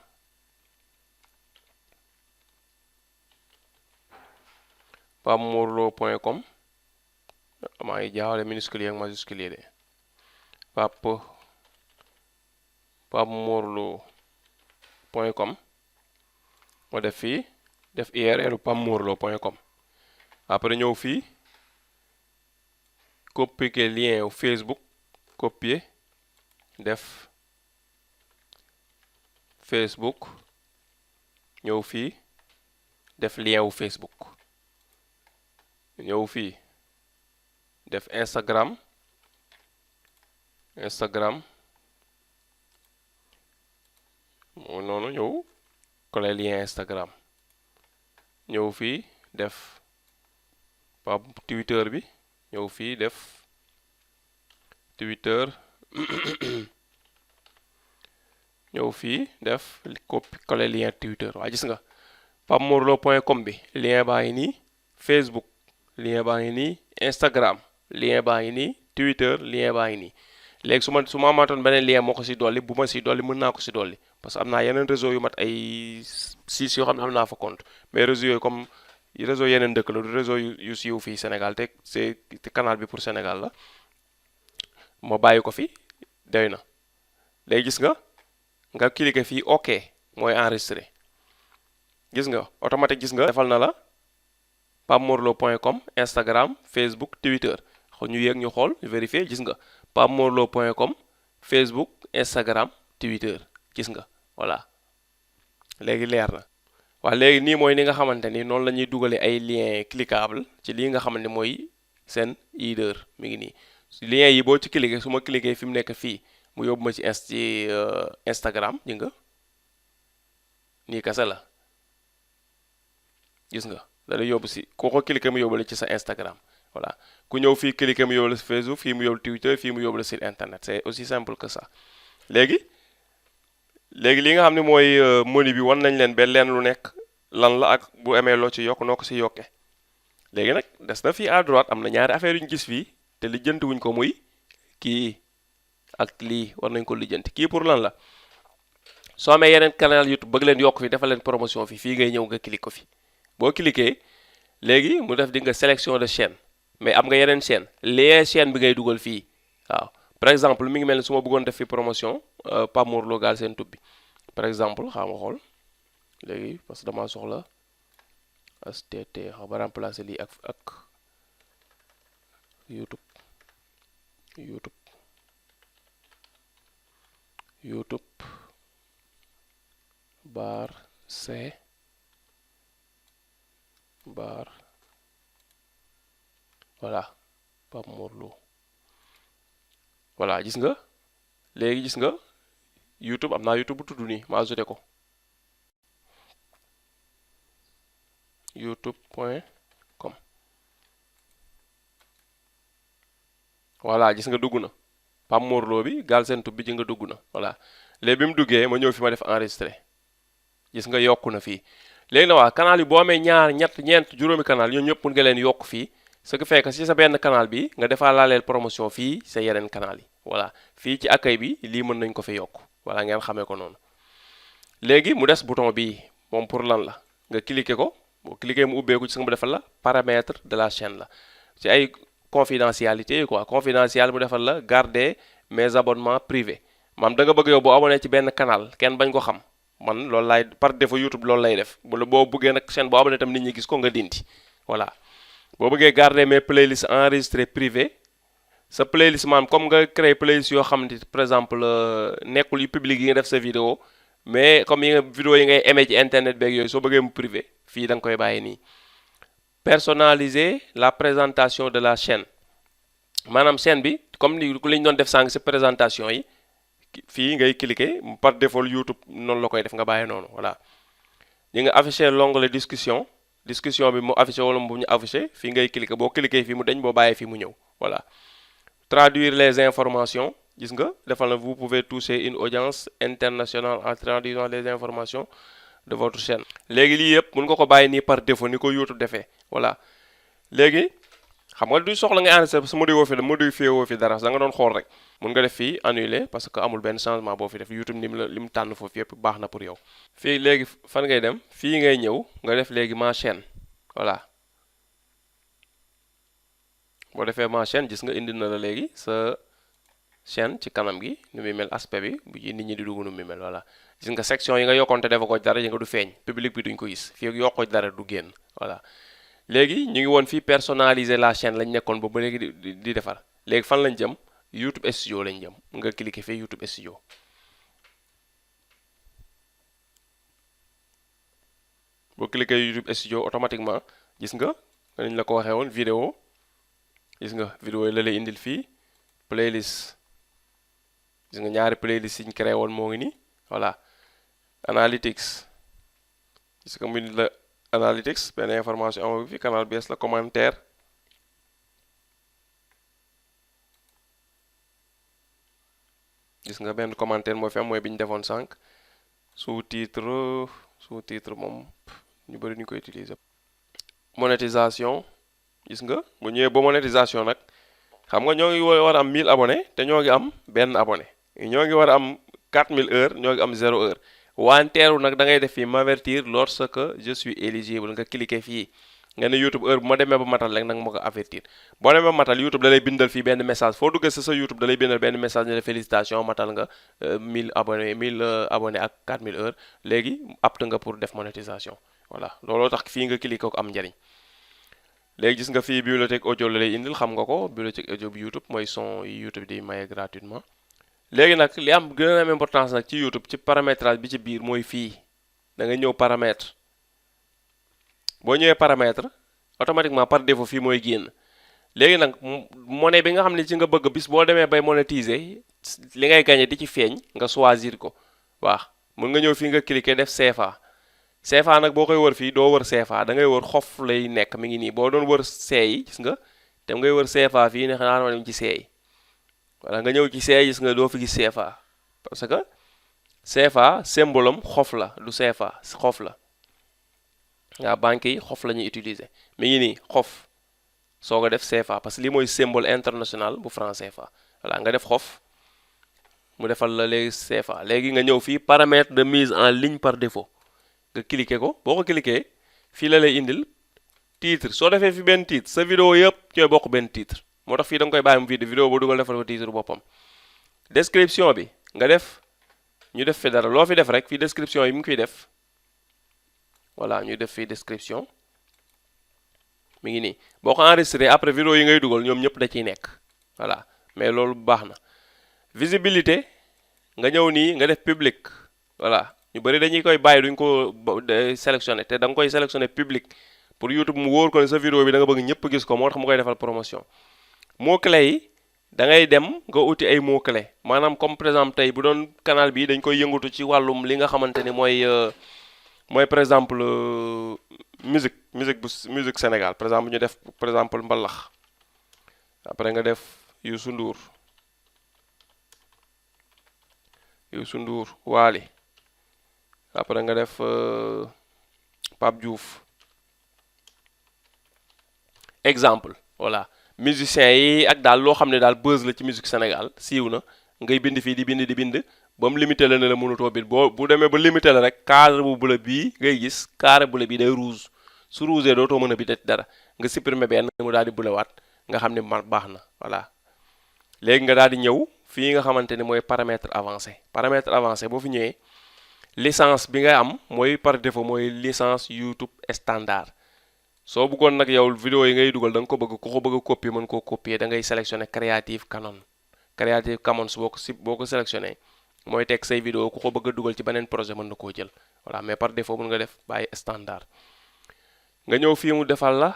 Speaker 1: papemorlo.com maa ngi jaawale minuscule ak majuscule de papemorlo.com moo def fii def URL pammorlo.com après ñëw fii copier lien wu Facebook copier def Facebook ñëw fii def lien wu Facebook ñëw fii def Instagram moo noonu ñëw coller lien Instagram ñëw fii def Twitter bi ñëw fii def Twitter ñëw fii def coller lien Twitter waa gis nga pammorlo.com bi lien baa ngi nii Facebook lien baa ngi nii Instagram lien baa ngi nii Twitter lien baa ngi nii léegi su ma amaatoon beneen lien moo ko si dolli bu ma si dolli mën naa ko si dolli parce que am naa yeneen réseau yu mat ay 6 yoo xam ne am naa fa compte mais réseau yooyu comme réseau yeneen dëkk la du réseau yu siiw fii Sénégal te canal bi pour Sénégal la ma bàyyi ko fi doy na léegi gis nga cliquer fii OK mooy enregistré gis nga automatique gis nga defal na la pammorlo.com Instagram Facebook Twitter ñu yéeg ñu xool vérifier gis nga pammorlo.com Facebook Instagram Twitter gis nga voilà léegi leer na waaw léegi nii mooy ni nga xamante ni noonu la ñuy dugalee ay lien cliquable ci lii nga xamante ni mooy seen header mi ngi nii lien yi boo ci cliquer su ma cliquer fi mu nekk fii mu yóbbu ma ci Instagram ji nga nii kese la gis nga da lay yóbbu si ku ko cliquer mu yóbbu la ci sa Instagram voilà ku ñëw fii cliquer mu yóbbu la si Facebook fii mu yóbbu Twitter fii mu yóbbu la sur internet c'est aussi simple que ça léegi li nga xam ne mooy menu bi wan nañ leen ba leen lu nekk lan la ak bu amee loo ci yokk noo ko si yokkee léegi nag des na fii à droite am na ñaari affaire yu ñu gis fii te lijjanti wuñ ko muy kii ak lii war nañ ko lijjanti kii pour lan la soo amee yeneen canal YouTube bëgg leen yokk fi defal leen promotion fii ngay ñëw nga cliquer ko fi boo cliquer léegi mu def di nga sélection de chaîne mais am nga yeneen chaîne chaîne bi ngay dugal fii waaw par exemple mi ngi mel ni su ma bëggoon def fi promotion Pape Mor Lo Galsen Tube bi par exemple xaaral ma xool léegi parce que damaa soxla STT xaw ba remplacer lii ak YouTube bar C bar voilà Pape Mor Lo voilà gis nga léegi gis nga YouTube am naa YouTube bu tudd nii ma ajouté ko youtube.com voilà gis nga dugg na Pape Mor Lo bi Galsen Tube bi ji nga dugg na voilà léegi bi mu duggee ma ñëw fi ma def enregistré gis nga yokku na fii léegi na waa canal yi boo amee ñaar ñett ñeent juróomi canal ñoom ñëpp mën nga leen yokk fii ce qui fait que si sa benn canal bi nga defaa laaleel promotion fii sa yeneen canal yi voilà fii ci accueil bi lii mën nañ ko fi yokk voilà ngeen xamee ko noonu léegi mu des bouton bii moom pour lan la nga cliquer ko boo cliquer mu ubbeeku ci nga mu defal la paramètre de la chaîne la ci ay confidentialité yi quoi confidentiel mu defal la garder mes abonnements privés maam da nga bëgg yow boo abonné ci benn canal kenn bañ ko xam man loolu laay par défaut YouTube loolu lay def boo bëggee nag chaîne boo abonné tam nit ñi gis ko nga dindi voilà boo bëggee garder mes playlists enregistrées privées sa playlist maanaam comme nga créé playlist yoo xamante par exemple nekkul yu public yi nga def sa vidéo mais comme vidéo yi ngay aimé ci internet beeg yooyu soo bëggee mu privé fii da nga koy bàyyi nii personnaliser la présentation de la chaîne maanaam chaîne bi comme li ñu doon def sànq si présentation yi fii ngay cliquer par défaut YouTube noonu la koy def nga bàyyi noonu voilà di nga afficher l'onglet discussion bi mu affiché wala mu ñu affiché fii ngay cliquer boo cliquer fii mu dañ boo bàyyee fii mu ñëw voilà traduire les informations gis nga defal na vous pouvez toucher une audience internationale en traduisant les informations de votre chaîne léegi lii yëpp mun nga ko bàyyi nii par défaut ni ko YouTube defee voilà léegi xam nga du soxla nga enregistré sa modifié woo fi dara da nga doon xool rek mun nga def fii annuler parce que amul benn changement boo fi def YouTube ni li mu tànn foofu yëpp baax na pour yow fii léegi fan ngay dem fii ngay ñëw nga def léegi ma chaîne voilà boo defee ma chaîne gis nga indi na la léegi sa chaîne ci kanam gi nu muy mel aspect bi bu nit ñi di dugg nu muy mel voilà gis nga section yi nga yokkoon te defa ko dara yi nga du feeñ public bi duñ ko gis fii ak yokkoo dara du génn voilà léegi ñu ngi woon fii personnaliser la chaîne lañ nekkoon ba léegi di defar léegi fan lañ jëm YouTube Studio lañ jëm nga cliquer fii YouTube Studio boo cliquer YouTube Studio automatiquement gis nga nañ la ko waxee woon vidéo gis nga vidéo yi la lay indil fii playlist gis nga ñaari playlist yi ñu créé woon moo ngi nii voilà analytics gis nga mu indi la analytics benn information amoo fi canal bees la commentaire gis nga benn commentaire moo fi am mooy bi ñu defoon sànq sous-titre moom ñu bëri ñu koy utiliser. monétisation gis nga bu ñëwee ba monétisation nag xam nga ñoo ngi war a am 1000 abonnés te ñoo ngi am benn abonné ñoo ngi war a am 4000 heures ñoo ngi am 0 heure wanteeru nag da ngay def fii m'avertir lorsque je suis éligible nga cliquer fii nga ne YouTube heure bu ma demee ba matal rek nag ma ko avertir boo demee ba matal YouTube da lay bindal fii benn message foo duggee sa YouTube da lay bindal benn message ne la félicitation matal nga 1000 abonnés 1000 abonnés ak 4000 heures léegi apte nga pour def monétisation voilà looloo tax fii nga cliquer ko am njariñ léegi gis nga fii bibliothèque audio la lay indil xam nga ko bibliothèque audio bi YouTube mooy son yi YouTube di maye gratuitement léegi nag li am gën a am importance nag ci YouTube ci paramétrage bi ci biir mooy fii da nga ñëw paramètre boo ñëwee paramètre automatiquement par défaut fii mooy génn léegi nag monnaie bi nga xam ne ci nga bëgg bis boo demee bay monétiser li ngay gagné di ci feeñ nga choisir ko waaw mën nga ñëw fii nga cliquer def CFA nag boo koy wër fii doo wër CFA da ngay wër xof lay nekk mi ngi nii boo doon wër seey gis nga te ngay wër CFA fii ne xanaa ma dem ci seey wala nga ñëw ci seey gis nga doo fi gis CFA parce que CFA symbole am xof la du CFA xof la waaw banque yi xof la ñuy utiliser mi ngi nii xof soo ko def CFA parce que lii mooy symbole international bu franc CFA voilà nga def xof mu defal la léegi CFA léegi nga ñëw fii paramètre de mise en ligne par défaut nga cliquer ko boo ko cliquer fii la lay indil titre soo defee fi benn titre sa vidéo yëpp ñooy bokk benn titre moo tax fii da nga koy bàyyi mu vidéo boo dugal defal ko titre boppam description bi nga def ñu def fi dara loo fi def rek fii description yi mu ngi fiy def voilà ñu def fii description mi ngi nii boo ko enregistré après vidéo yi ngay dugal ñoom ñëpp da ciy nekk voilà mais loolu baax na visibilité nga ñëw nii nga def public voilà ñu bëri dañuy koy bàyyi duñ ko sélectionné te da nga koy sélectionné public pour YouTube mu wóor ko ne sa vidéo bi da nga bëgg ñëpp gis ko moo tax mu koy defal promotion mot clé yi da ngay dem nga uti ay mot clé maanaam comme par exemple tey bu doon canal bi dañ koy yëngatu ci wàllum li nga xamante ni mooy par exemple musique Sénégal par exemple ñu def par exemple mbalax après nga def Youssou Ndour Wally après nga def Pape Diouf exemple voilà musiciens yi ak daal loo xam ne daal buzz la ci musique Sénégal siiw na ngay bind fii di bind ba mu limité la ne la mënutoo bind bu demee ba limité la rek cadre bu bula bii ngay gis carré bula bii day rouge su rouge dootoo mën a bind dara nga supprimer benn mu daal di bulawaat nga xam ne baax na voilà léegi nga daal di ñëw fii nga xamante ni mooy paramètre avancé boo fi ñëwee licence bi nga am mooy par défaut mooy licence YouTube standard soo bëggoon nag yow vidéo yi ngay dugal da nga ko bëgg ku ko bëgg a copier mën koo copier da ngay sélectionner Creative Commons boo ko sélectionner mooy teg say vidéo ku ko bëgg a dugal ci beneen projet mën na koo jël voilà mais par défaut mën nga def bàyyi standard nga ñëw fii mu defal la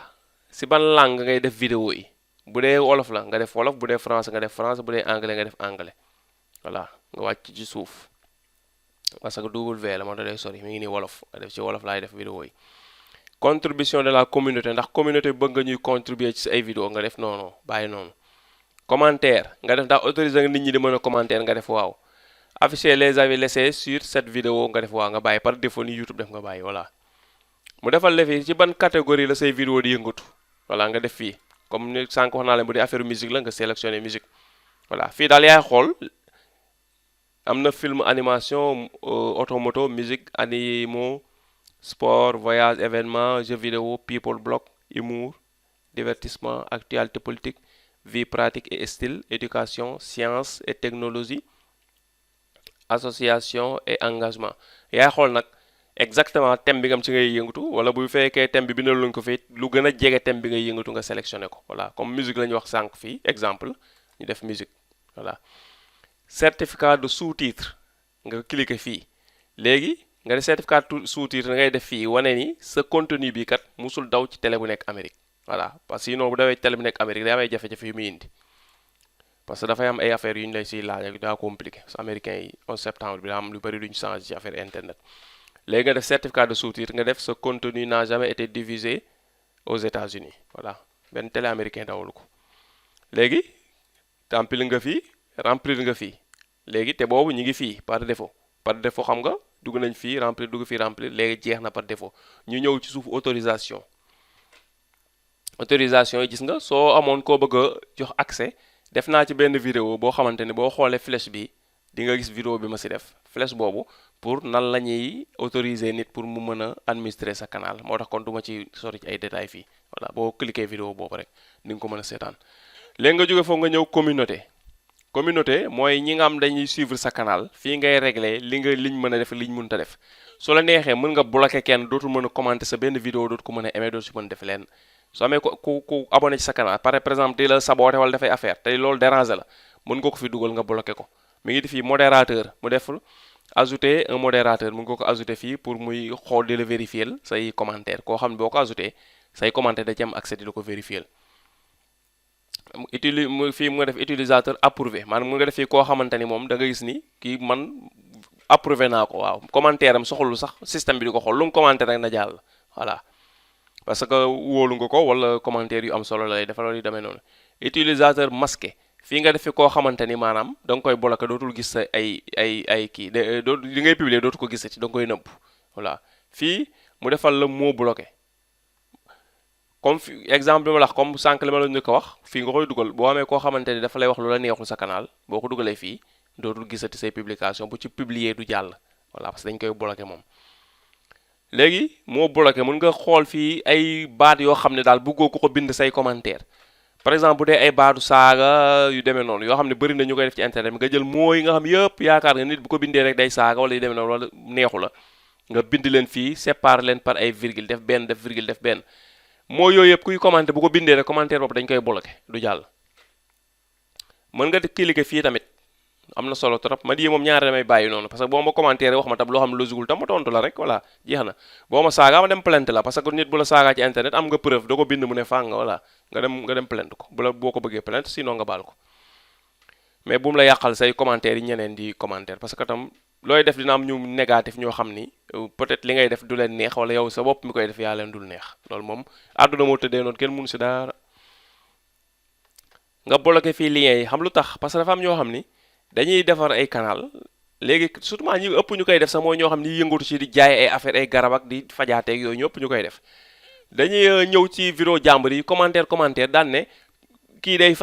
Speaker 1: si ban langue ngay def vidéo yi bu dee wolof la nga def wolof bu dee français nga def français bu dee anglais nga def anglais voilà nga wàcc ci suuf parce que W la moo tax day sori mi ngi nii wolof nga def ci wolof laay def vidéo yi contribution de la communauté ndax communauté bëgg nga ñuy contribuer ci ay vidéo nga def non bàyyi noonu commentaire nga def ndax autorisé nga nit ñi di mën a commentaire nga def waaw afficher les avis laissés sur cette vidéo nga def waaw nga bàyyi par défaut ni YouTube def nga bàyyi voilà mu defal la fii ci ban catégorie la say vidéo di yëngatu voilà nga def fii comme ni sànq wax naa leen bu dee affaire musique la nga sélectionner musique voilà fii daal yaay xool am na film animation automoto musique animaux sport voyage événement jeux vidéo people blog humour divertissement actualité politique vie pratique et style éducation science et technologie association et engagement yaay xool nag exactement thème bi nga am ci ngay yëngatu wala bu fekkee thème bi bindal luñ ko fii lu gën a jege thème bi ngay yëngatu nga sélectionné ko voilà comme musique la ñu wax sànq fii exemple ñu def musique voilà certificat de sous-titre nga cliquer fii léegi nga def certificat de sous-titre ngay def fii wane ni sa contenu bi kat musul daw ci télé bu nekk Amérique voilà parce que sinon bu dawee télé bu nekk Amérique day am ay jafe-jafe yu muy indi parce que dafay am ay affaires yu ñu lay siy laaj ak daa compliqué parce que américains yi 11 septembre bi daa am lu bëri lu ñu changé ci affaire internet léegi nga def certificat de sous-titre nga def ce contenu n'a jamais été diffusé aux États-Unis voilà benn télé américain dawul ko léegi remplir nga fii remplir nga fii léegi te boobu ñu ngi fii par défaut xam nga dugg nañ fii remplir dugg fii remplir léegi jeex na par défaut ñu ñëw ci suuf autorisation yi gis nga soo amoon koo bëgg a jox accès def naa ci benn vidéo boo xamante ni boo xoolee flèche bi di nga gis vidéo bi ma si def flèche boobu pour nan la ñuy autoriser nit pour mu mën a administrer sa canal moo tax kon du ma ci sori ci ay détails fii voilà boo cliquer vidéo boobu rek di nga ko mën a seetaan léegi nga jóge foofu nga ñëw communauté mooy ñi nga am dañuy suivre sa canal fii ngay régler liñ mën a def liñ mënta def su la neexee mën nga bloquer kenn dootul mën a commenter sa benn vidéo dootu ko mën a aimer dootu si mën a def leen soo amee ku abonné ci sa canal par exemple di la saboter wala dafay affaire tey loolu déranger la mën nga ko fi dugal nga bloqué ko mi ngi di fii modérateur mu def ajouter un modérateur mën nga ko ajouter fii pour muy xool di la vérifier say commentaire koo xam ne boo ko ajouter say commentaire da ci am accès di la ko vérifier fii mu nga def utilisateur approuvé maanaam mu nga def fii koo xamante ni moom da nga gis ni kii man approuvé naa ko waaw commentaire am soxlu sax système bi di ko xool lu mu commentaire rek na jàll voilà parce que wóolu nga ko wala commentaire yu am solo lay defal loolu yu demee noonu utilisateur masqué fii nga defee koo xamante ni maanaam da nga koy bloqué dootul gis sa ay kii li ngay publier dootu ko gisati da nga koy nëbb voilà fii mu defal la mot bloqué comme exemple bi ma la wax comme sànq li ma la ñu ko wax fii nga koy dugal boo amee koo xamante ni dafa lay wax lu la neexul sa canal boo ko dugalee fii dootul gisati say publication bu ci publier du jàll voilà parce que dañ koy bloqué moom léegi moo bloqué mën nga xool fii ay baat yoo xam ne daal bëggoo ko bind say commentaire par exemple bu dee ay baatu saaga yu demee noonu yoo xam ne bëri na ñu koy def ci internet bi nga jël moo yi nga xam yëpp yaakaar nga nit bu ko bindee rek day saaga wala yu demee noonu wala neexu la nga bind leen fii séparer leen par ay virgule def benn def virgule def benn moo yooyu yëpp kuy commenter bu ko bindee rek commentaire boobu dañ koy bloqué du jàll mën nga cliquer fii tamit am na solo trop ma di moom ñaari damay bàyyi noonu parce que boo ma commentaire wax ma tam loo xam ne logique tam ma tontu la rek voilà jeex na boo ma saaga ma dem plainte la parce que nit bu la saagaa ci internet am nga preuve da ko bind mu ne fàng voilà nga dem plainte ko boo ko bëggee plainte sinon nga baal ko mais bu mu la yàqal say commentaire yi ñeneen di commentaire parce que tam looy def dina am ñu négatif ñoo xam ni peut-être li ngay def du leen neex wala yow sa bopp mi koy def yaa leen dul neex loolu moom àdduna moo tëddee noonu kenn mënu si dara nga bloqué fii liens yi xam lu tax parce que dafa am ñoo xam ni dañuy defar ay canal léegi surtout ñi ëpp ñu koy def sax mooy ñoo xam ni yëngatu ci di jaay ay affaire ay garab ak di fajaateeg yooyu ñu ëpp ñu koy def dañuy ñëw ci vidéo jàmbur yi commentaire daan ne kii day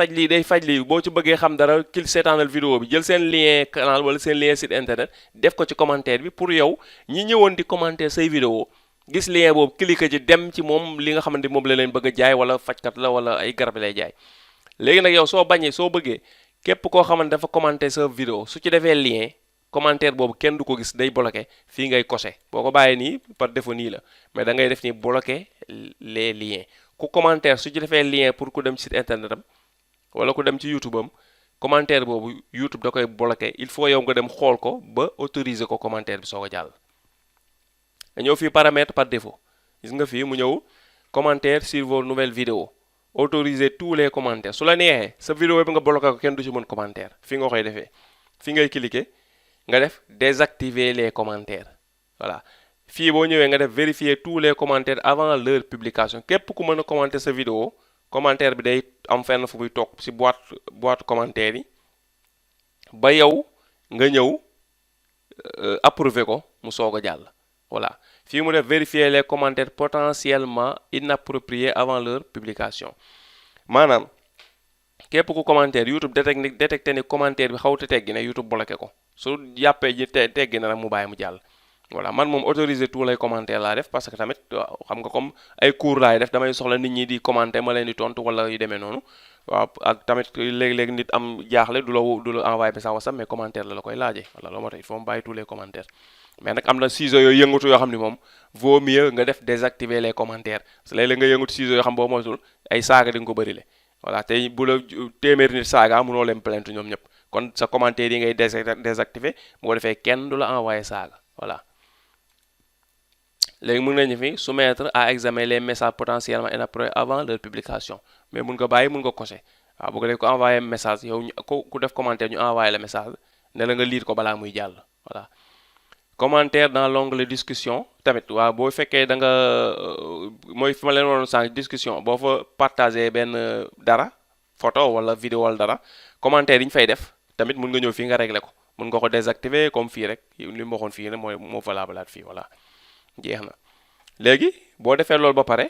Speaker 1: faj lii boo ci bëggee xam dara kil seetaanal vidéo bi jël seen lien canal wala seen lien site internet def ko ci commentaire bi pour yow ñi ñëwoon di commentaire say vidéo gis lien boobu cliquer ci dem ci moom li nga xamante moom la leen bëgg a jaay wala fajkat la wala ay garab lay jaay léegi nag yow soo bañee soo bëggee képp koo xamante dafa commenter sa vidéo su ci defee lien commentaire boobu kenn du ko gis day bloqué fii ngay coché boo ko bàyyee nii par défaut nii la mais da ngay def nii bloqué les liens ku commentaire su ci defee lien pour ku dem ci site internet am wala ku dem ci YouTube am commentaire boobu YouTube da koy bloqué il faut yow nga dem xool ko ba autoriser ko commentaire bi soo ko jàll nga ñëw fii paramètre par défaut gis nga fii mu ñëw commentaire sur vos nouvelles vidéos autoriser tous les commentaires su la neexee sa vidéo bi nga bloqué ko kenn du ci mën commentaire fi nga koy defee fi ngay cliquer nga def désactiver les commentaires voilà fii boo ñëwee nga def vérifier tous les commentaires avant leur publication képp ku mën a commenter sa vidéo commentaire bi day am fenn fu muy toog ci boîte commentaire yi ba yow nga ñëw approuver ko mu soog a jàll voilà fii mu def vérifier les commentaires potentiellement inappropriés avant leur publication maanaam képp ku commentaire YouTube détecté ni commentaire bi xawte teggi ne YouTube bloqué ko su jàppee ji teggi na nag mu bàyyi mu jàll voilà man moom autoriser tous les commentaires laa def parce que tamit waaw xam nga comme ay cours laay def damay soxla nit ñi di commenter ma leen di tontu wala yu demee noonu waaw ak tamit léeg-léeg nit am jaaxle du la envoyé message WhatsApp mais commentaire la koy laajee voilà loolu moo tax il faut mu bàyyi tous les commentaires mais nag am na ciseaux yooyu yëngatu yoo xam ni moom vaut mieux nga def désactiver les commentaires parce que léeg-léeg nga yëngatu ciseaux yoo xam boo moytul ay saaga di nga ko bëri le voilà tey bu la téeméeri nit saaga mënoo leen plainte ñoom ñëpp kon sa commentaire yi ngay désactiver bu ko defee kenn du la envoyé saaga voilà léegi mën nañu fi soumettre à examen les messages potentiellement inappropriés avant leur publication mais mun nga bàyyi mun nga cocher waaw bu ko def ko envoyé message yow ku def commentaire ñu envoyé la message ne la nga lire ko balaa muy jàll voilà commentaire dans l'onglet discussion tamit waaw boo fekkee da nga mooy fi ma leen waroon sànq discussion boo fa partagé benn dara photo wala vidéo wala dara commentaire yi ñu fay def tamit mun nga ñëw fii nga régler ko mun nga ko désactiver comme fii rek li ma waxoon fii ne moo valable at fii voilà jeex na léegi boo defee loolu ba pare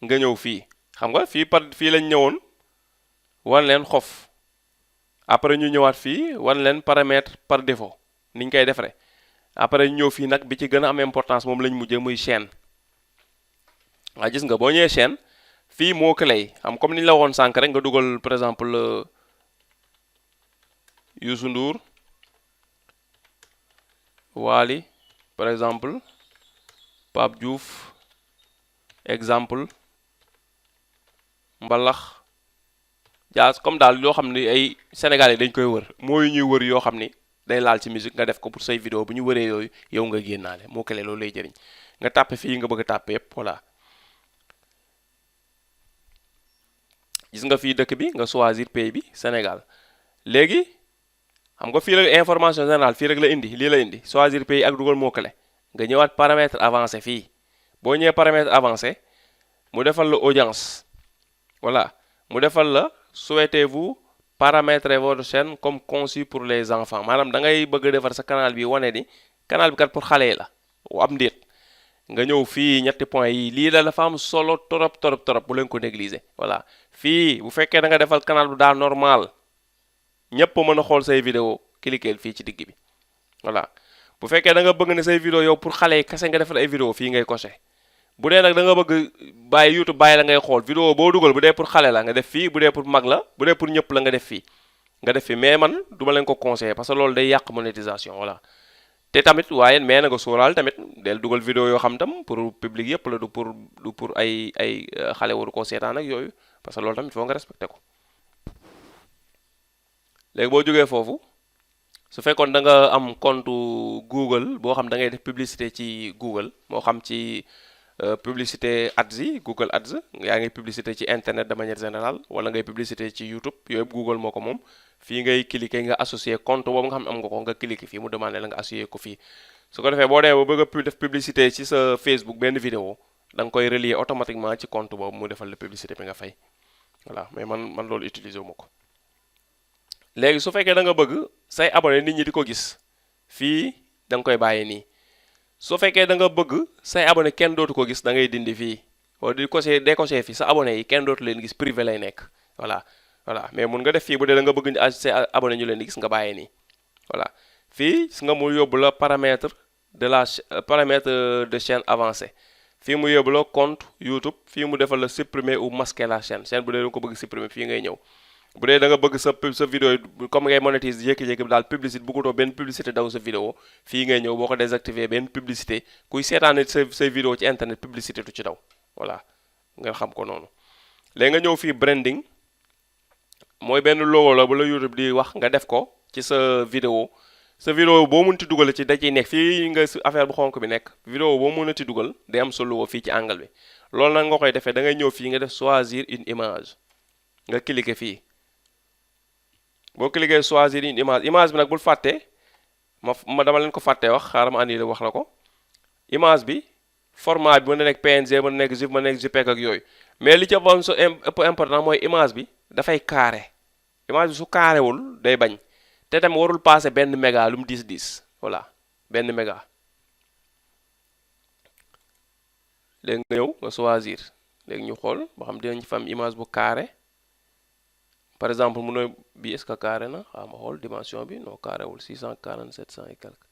Speaker 1: nga ñëw fii xam nga fii lañ ñëwoon wan leen xof après ñu ñëwaat fii wan leen paramètre par défaut ni ñu koy defaree après ñu ñëw fii nag bi ci gën a am importance moom lañ mujjee muy chaîne waa gis nga boo ñëwee chaîne fii moo clé yi xam comme ni ñu la waxoon sànq rek nga dugal par exemple Youssou Ndour Wally par exemple Pape Diouf exemple mbalax jaas comme daal yoo xam ni ay Sénégalais dañ koy wër mooy ñuy wër yoo xam ni day laal ci musique nga def ko pour say vidéo bu ñu wëree yooyu yow nga génnaale moo clé loolu lay jëriñ nga tàppe fii nga bëgg a tàppe yépp voilà gis nga fii dëkk bi nga choisir pays bi Sénégal léegi xam nga fii la information générale fii rek la indi lii la indi choisir pays ak dugal mot clé nga ñëwaat paramètre avancé fii boo ñëwee paramètre avancé mu defal la audience voilà mu defal la souhaitez-vous paramétrer votre chaîne comme conçu pour les enfants maanaam da ngay bëgg a defar sa canal bi wane ni canal bi kat pour xale yi la am ndéet nga ñëw fii ñetti point yi lii la dafa am solo torop bu leen ko négliger voilà fii bu fekkee da nga defal canal bu daa normal ñépp mën a xool say vidéo cliquer fii ci digg bi voilà bu fekkee da nga bëgg ne say vidéo yow pour xale yi kese nga defal ay vidéo fii ngay coché bu dee nag da nga bëgg bàyyi YouTube bàyyi la ngay xool vidéo boo dugal bu dee pour xale la nga def fii bu dee pour mag la bu dee pour ñëpp la nga def fii mais man duma leen ko conseiller parce que loolu day yàq monétisation voilà te tamit waaye mais na nga sóoraal tamit del dugal vidéo yoo xam tam pour public yëpp la du pour ay xale waru koo seetaan ak yooyu parce que loolu tamit foo nga respecté ko léegi boo jógee foofu su fekkoon da nga am compte Google boo xam da ngay def publicité ci Google moo xam ci publicité ads yi Google ads yaa ngi publicité ci internet de manière générale wala ngay publicité ci YouTube yooyu yëpp Google moo ko moom fii ngay cliquer nga associé compte boobu nga xam ne am nga ko nga cliquer fii mu demandé la nga associé ko fii su ko defee boo demee ba bëgg a def publicité ci sa Facebook benn vidéo da nga koy relier automatiquement ci compte boobu mu defal la publicité bi nga fay voilà mais man loolu utiliser wu ma ko léegi su fekkee da nga bëgg say abonné nit ñi di ko gis fii da nga koy bàyyi nii su fekkee da nga bëgg say abonné kenn dootu ko gis da ngay dindi fii wala di coché décoché fii sa abonné yi kenn dootu leen gis privé lay nekk voilà mais mun nga def fii bu dee da nga bëgg say abonné ñu leen di gis nga bàyyi nii voilà fii gis nga mu yóbbu la paramètre de chaîne avancé fii mu yóbbu la compte YouTube fii mu defal la supprimer ou masquer la chaîne bu dee da nga ko bëgg supprimer fii ngay ñëw bu dee da nga bëgg sa vidéo comme ngay monétiser jékki-jékki daal publicité bëggatoo benn publicité daw sa vidéo fii ngay ñëw boo ko désactiver benn publicité kuy seetaanit say vidéo ci internet publicité du ci daw voilà nga xam ko noonu léegi nga ñëw fii branding mooy benn logo la bu la YouTube di wax nga def ko ci sa vidéo boo mënti dugal ci da ciy nekk fii nga affaire bu xonk bi nekk vidéo boo mënati dugal day am sa logo fii ci angle bi loolu nag nga koy defee da ngay ñëw fii nga def choisir une image nga cliquer fii boo cliquer choisir une image bi nag bul fàtte ma dama leen ko fàtte wax xaaral ma annulé wax la ko image bi format bi mën na nekk PNG mën na nekk GIF mën na nekk JPEG ak yooyu mais li ci ëpp important mooy image bi dafay carré image bi su carréwul day bañ te tam warul passé benn méga lu mu 10 voilà benn méga léegi nga ñëw nga choisir léegi ñu xool ba xam dinañ fa am image bu carré par exemple mun na bi est-ce que carré na xaaral ma xool dimension bi non carré wul 640 700 et quelque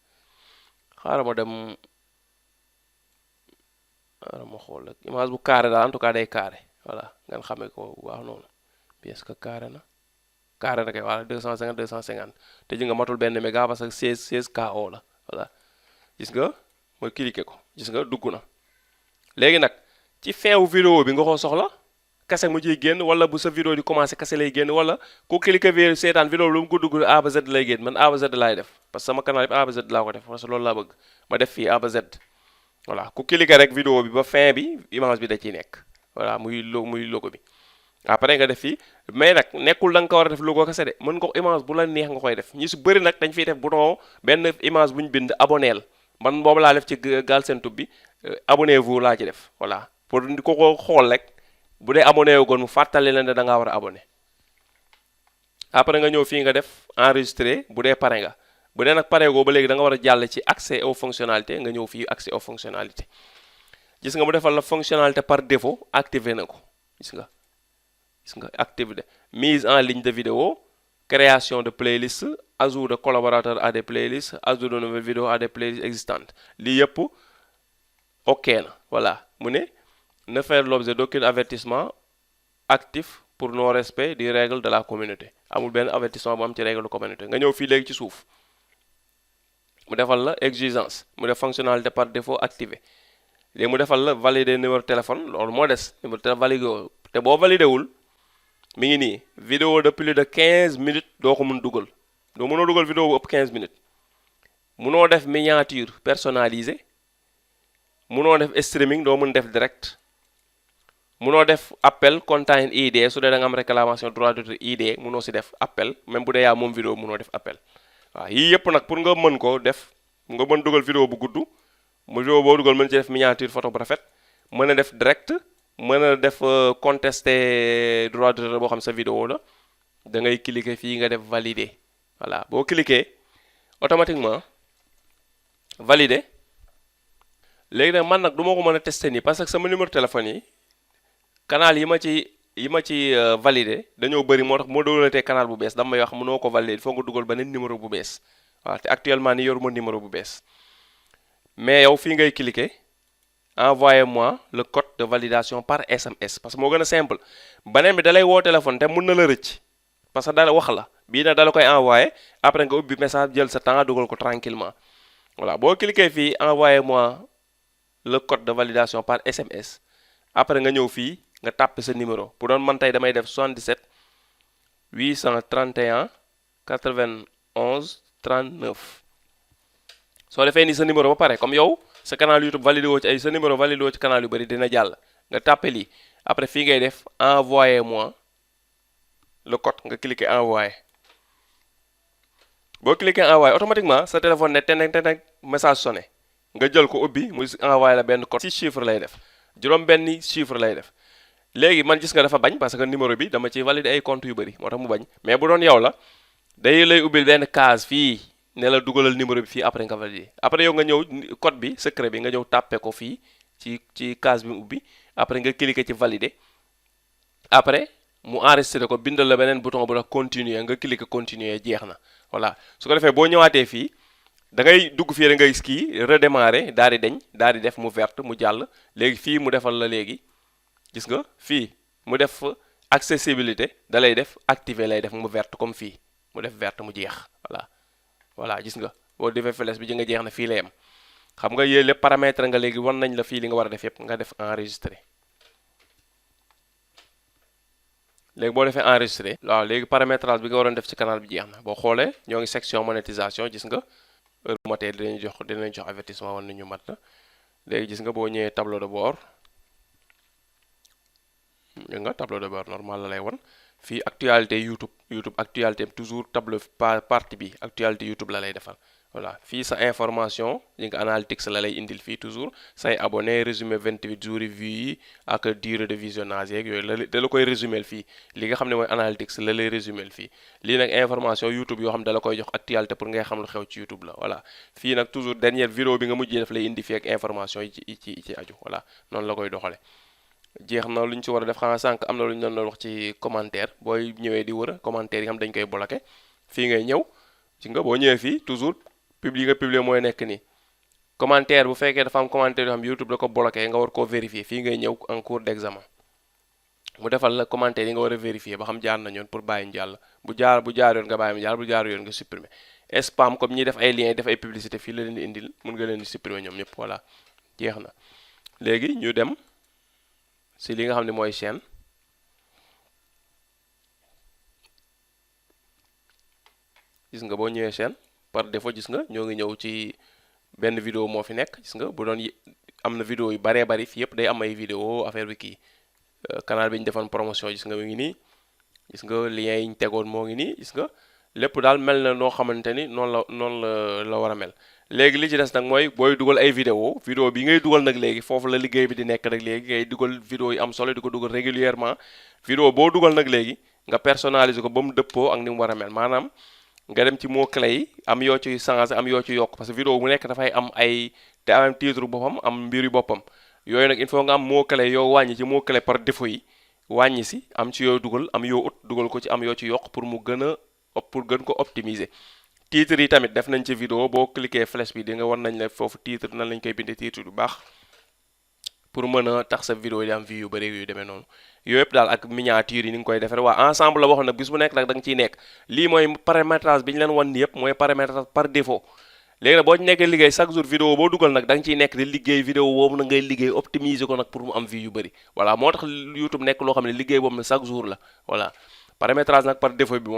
Speaker 1: xaaral ma dem xaaral ma xool rek image bu carré daal en tout cas day carré voilà ngeen xamee ko bu baax noonu bi est-ce que carré na kay voilà 250 te ji nga matul benn méga parce que 16 KO la voilà gis nga mooy cliquer ko gis nga dugg na léegi nag ci fin wu vidéo bi nga ko soxla kase mu ciy génn wala bu sa vidéo di commencé kase lay génn wala ku cliquer vi seetaan vidéo lu mu gudd gudd A ba Z lay génn man A ba Z laay def parce que sama canal yëpp A ba Z laa ko def parce que loolu laa bëgg ma def fii A ba Z voilà ku cliquer rek vidéo bi ba fin bi image bi da ciy nekk voilà muy logo bi après nga def fii mais nag nekkul da nga ko war a def logo kese de mën nga ko image bu la neex nga koy def ñi su bëri nag dañ fiy def bouton benn image bu ñu bind abonneel man boobu laa def ci Galsen Tube bi abonnez-vous laa ci def voilà pour ko xool rek bu dee abonné wu goon mu fàttali leen ne da ngaa war a abonné après nga ñëw fii nga def enregistré bu dee pare nga bu dee nag pare goo ba léegi da nga war a jàll ci accès aux fonctionnalités nga ñëw fii accès aux fonctionnalités gis nga mu defal la fonctionnalité par défaut activé na ko gis nga activé mise en ligne de vidéo création de playlist ajout de collaborateurs à des playlists ajout de nouvelles vidéos à des playlists existantes lii yëpp ok na voilà mu ne faire l'objet d'aucun avertissement actif pour non respect des règles de la communauté amul benn avertissement bu am ci règle de communauté nga ñëw fii léegi ci suuf mu defal la exigence mu def fonctionnalité par défaut activé léegi mu defal la valider numéro téléphone loolu moo des numéro téléphone validé te boo validé wul mi ngi nii vidéo de plus de 15 minutes doo ko mun dugal doo mënoo dugal vidéo bu ëpp 15 minutes munoo def miniature personnalisée munoo def streaming doo mun def direct munoo def appel content ID su dee da nga am réclamation droit d'auteur ID munoo si def appel même bu dee yaa moom vidéo munoo def appel waaw yii yëpp nag pour nga mën ko def nga mën dugal vidéo bu gudd mu vidéo boo dugal mën ci def miniature photo bu rafet mën a def direct mën a def contester droit d'auteur boo xam sa vidéo la da ngay cliquer fii nga def valider voilà boo cliquer automatiquement valider léegi nag man nag du ma ko mën a tester nii parce que sama numéro téléphone yi canal yi ma ci valider dañoo bëri moo tax moo dugalatee canal bu bees dama may wax mënoo ko valider il faut nga dugal beneen numéro bu bees waaw te actuellement ni yoruma numéro bu bees mais yow fii ngay cliquer envoyez-moi le code de validation par SMS parce que moo gën a simple beneen bi dalay woo téléphone te mun na la rëcc parce que dala wax la bii nag dala koy envoyé après nga ubbi message jël sa temps dugal ko tranquillement voilà boo cliquer fii envoyez-moi le code de validation par SMS après nga ñëw fii nga tàppe sa numéro bu doon man tey damay def 77 831 91 39 soo defee ni sa numéro ba pare comme yow sa canal YouTube validé woo ci sa numéro validé woo ci canal yu bëri dina jàll nga tàppe lii après fii ngay def envoyez-moi le code nga cliquer envoyer boo cliquer envoyer automatiquement sa téléphone ne ten message sonné nga jël ko ubbi mu envoyé la benn code 6 chiffres lay def juróom benni chiffre lay def léegi man gis nga dafa bañ parce que numéro bi dama ci valider ay comptes yu bëri moo tax mu bañ mais bu doon yow la day lay ubbil benn case fii ne la dugalal numéro bi fii après nga valider après yow nga ñëw code bi secret bi nga ñëw tàppe ko fii ci case bi mu ubbi après nga cliquer ci valider après mu enregistré ko bindal la beneen bouton bu la continuer nga cliquer continuer jeex na voilà su ko defee boo ñëwaatee fii da ngay dugg fii rek ngay kii redémarrer daal di deñ daal di def mu verte mu jàll léegi fii mu defal la léegi gis nga fii mu def accessibilité da lay def activer lay def mu verte comme fii mu def verte mu jeex voilà gis nga boo defee flèche bi ji nga jeex na fii la yem xam nga yéen lépp paramètre nga léegi wan nañ la fii li nga war a def yëpp nga def enregistrer léegi boo defee enregistrer waaw léegi paramétrage bi nga waroon def ci canal bi jeex na boo xoolee ñoo ngi section monétisation gis nga heure bu matee dinañ jox avertissement wan nañu mat na léegi gis nga boo ñëwee tableau de bord dégg nga tableau de bord normal la lay wan fii actualité YouTube actualité toujours tableau partie bi actualité YouTube la lay defal voilà fii sa information li nga analytics la lay indil fii toujours say abonné résumé 28 jours yi vues yi ak durée de visionnage yeeg yooyu da la koy résumé fii li nga xam ne mooy analytics la lay résumé fii lii nag information YouTube yoo xam ne da la koy jox actualité pour ngay xam lu xew ci YouTube la voilà fii nag toujours dernière vidéo bi nga mujjee daf lay indi fii ak information yi ci aju voilà noonu la koy doxale jeex na lu ñu ci war a def xanaa sànq am na lu ñu doon wax ci commentaire booy ñëwee di wër commentaire yi nga xam dañ koy bloqué fii ngay ñëw ci nga boo ñëwee fii toujours publier nga publier mooy nekk nii commentaire bu fekkee dafa am commentaire yoo xam YouTube da ko bloqué nga war koo vérifier fii ngay ñëw en cours d'examen mu defal la commentaire yi nga war a vérifier ba xam jaar na yoon pour bàyyi mu jàll bu jaar yoon nga bàyyi mu jàll bu jaar yoon nga supprimer spam comme ñi def ay liens def ay publicité fii la leen di indil mun nga leen di supprimer ñoom ñëpp voilà jeex na léegi ñu dem si li nga xam ne mooy chaîne gis nga boo ñëwee chaîne par défaut gis nga ñoo ngi ñëw ci benn vidéo moo fi nekk gis nga bu doon am na vidéo yu baree bari fii yëpp day am ay vidéo affaire bi kii canal bi ñu defoon promotion gis nga mu ngi nii gis nga lien yi ñu tegoon moo ngi nii gis nga lépp daal mel na noo xamante ni noonu la war a mel léegi li ci des nag mooy booy dugal ay vidéo bi ngay dugal nag léegi foofu la liggéey bi di nekk nag léegi ngay dugal vidéo yi am solo di ko dugal régulièrement vidéo boo dugal nag léegi nga personnaliser ko ba mu dëppoo ak ni mu war a mel maanaam nga dem ci mot clé yi am yoo ci changer am yoo ci yokk parce que vidéo bu nekk dafay am ay te am titre boppam am mbiri boppam yooyu nag il faut nga am mot clé yoo wàññi ci mot clé par défaut yi wàññi si am ci yoo dugal am yoo ut dugal ko ci am yoo ci yokk pour mu gën a pour gën ko optimiser titre yi tamit def nañ ci vidéo boo cliquer flèche bi di nga war nañ la foofu titre nan lañ koy bindee titre bu baax pour mën a tax sa vidéo yi am view yu bëri yu demee noonu yooyu yëpp daal ak miniature yi ni nga koy defee waa ensemble la waxoon nag bis bu nekk nag da nga ciy nekk lii mooy paramétrage bi ñu leen wan ni yëpp mooy paramétrage par défaut léegi nag boo ci nekkee liggéey chaque jour vidéo boo dugal nag da nga ciy nekk di liggéey vidéo boobu nag ngay liggéey optimiser ko nag pour mu am view yu bëri voilà moo tax YouTube nekk loo xam ne liggéey boobu nag chaque jour la voilà paramétrage nag par défaut bi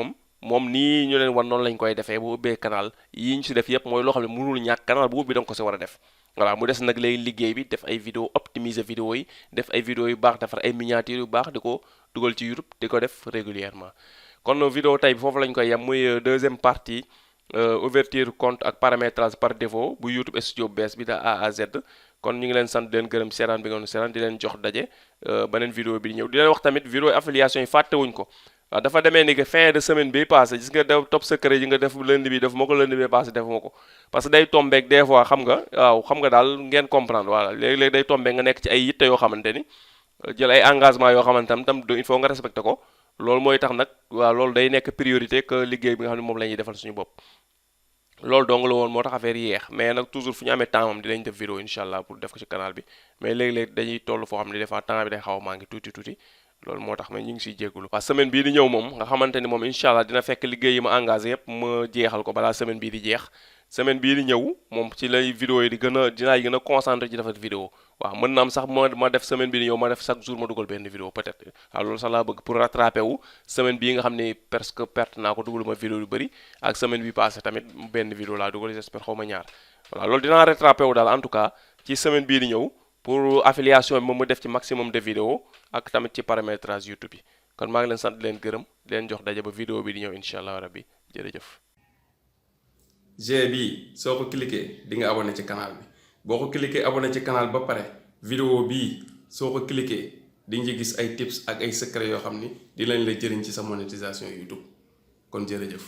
Speaker 1: moom nii ñu leen wan noonu lañ koy defee bu ubbee canal yi ñu si def yëpp mooy loo xam ne mënul ñàkk canal bu ubbi da nga ko si war a def voilà mu des nag léegi liggéey bi def ay vidéo optimiser vidéo yi def ay vidéo yu baax defar ay miniatures yu baax di ko dugal ci YouTube di ko def régulièrement kon vidéo tey bi foofu lañ koy yem muy deuxième partie ouverture compte ak paramétrage par défaut bu YouTube studio bees bi da A à Z kon ñu ngi leen sant di leen gërëm seetaan bi nga seetaan di leen jox daje beneen vidéo bi di ñëw di leen wax tamit vidéo affiliation yi fàttewuñ ko waaw dafa demee ni que fin de semaine bi passé gis nga def top secret yi nga def lundi bi def ma ko lundi bi passé def ma ko parce que day tombeek des fois xam nga waaw xam nga daal ngeen comprendre voilà léegi-léegi day tombeek nga nekk ci ay yitte yoo xamante ni jël ay engagement yoo xamante tam il faut nga respecté ko loolu mooy tax nag waaw loolu day nekk priorité que liggéey bi nga xam ne moom la ñuy defal suñu bopp loolu dong la woon moo tax affaire yéex mais nag toujours fu ñu amee temps moom dinañ def vidéo incha allah pour def ko ci canal bi mais léegi-léegi dañuy toll foo xam ne des fois temps bi day xaw a maa ngi tuuti loolu moo tax mais ñu ngi siy jégalu waaw semaine bii di ñëw moom nga xamante ni moom incha allah dina fekk liggéey yi ma engagé yëpp ma jeexal ko balaa semaine bii di jeex semaine bii di ñëw moom ci lay vidéo yi di dinaa gën a concentré ci defar vidéo waaw mën na am sax ma def semaine bii di ñëw ma def chaque jour ma dugal benn vidéo peut-être waaw loolu sax laa bëgg pour rattraper wu semaine bii nga xam ne presque perte naa ko dugalu ma vidéo yu bëri ak semaine bi passé tamit benn vidéo laa dugal j'espère xaw ma ñaar voilà loolu dinaa rattraper wu daal en tout cas ci semaine bii di ñëw pour affiliation bi moom mu def ci maximum de vidéo ak tamit ci paramétrage YouTube yi kon maa ngi leen sant leen gërëm di leen jox daje ba vidéo bi di ñëw incha allah rabbi jërëjëf. G bii soo ko cliquer di nga abonné ci canal bi boo ko cliquer abonné ci canal ba pare vidéo bii soo ko cliquer di nga gis ay tips ak ay secret yoo xam ni di lañ la jëriñ ci sa monétisation YouTube kon jërëjëf.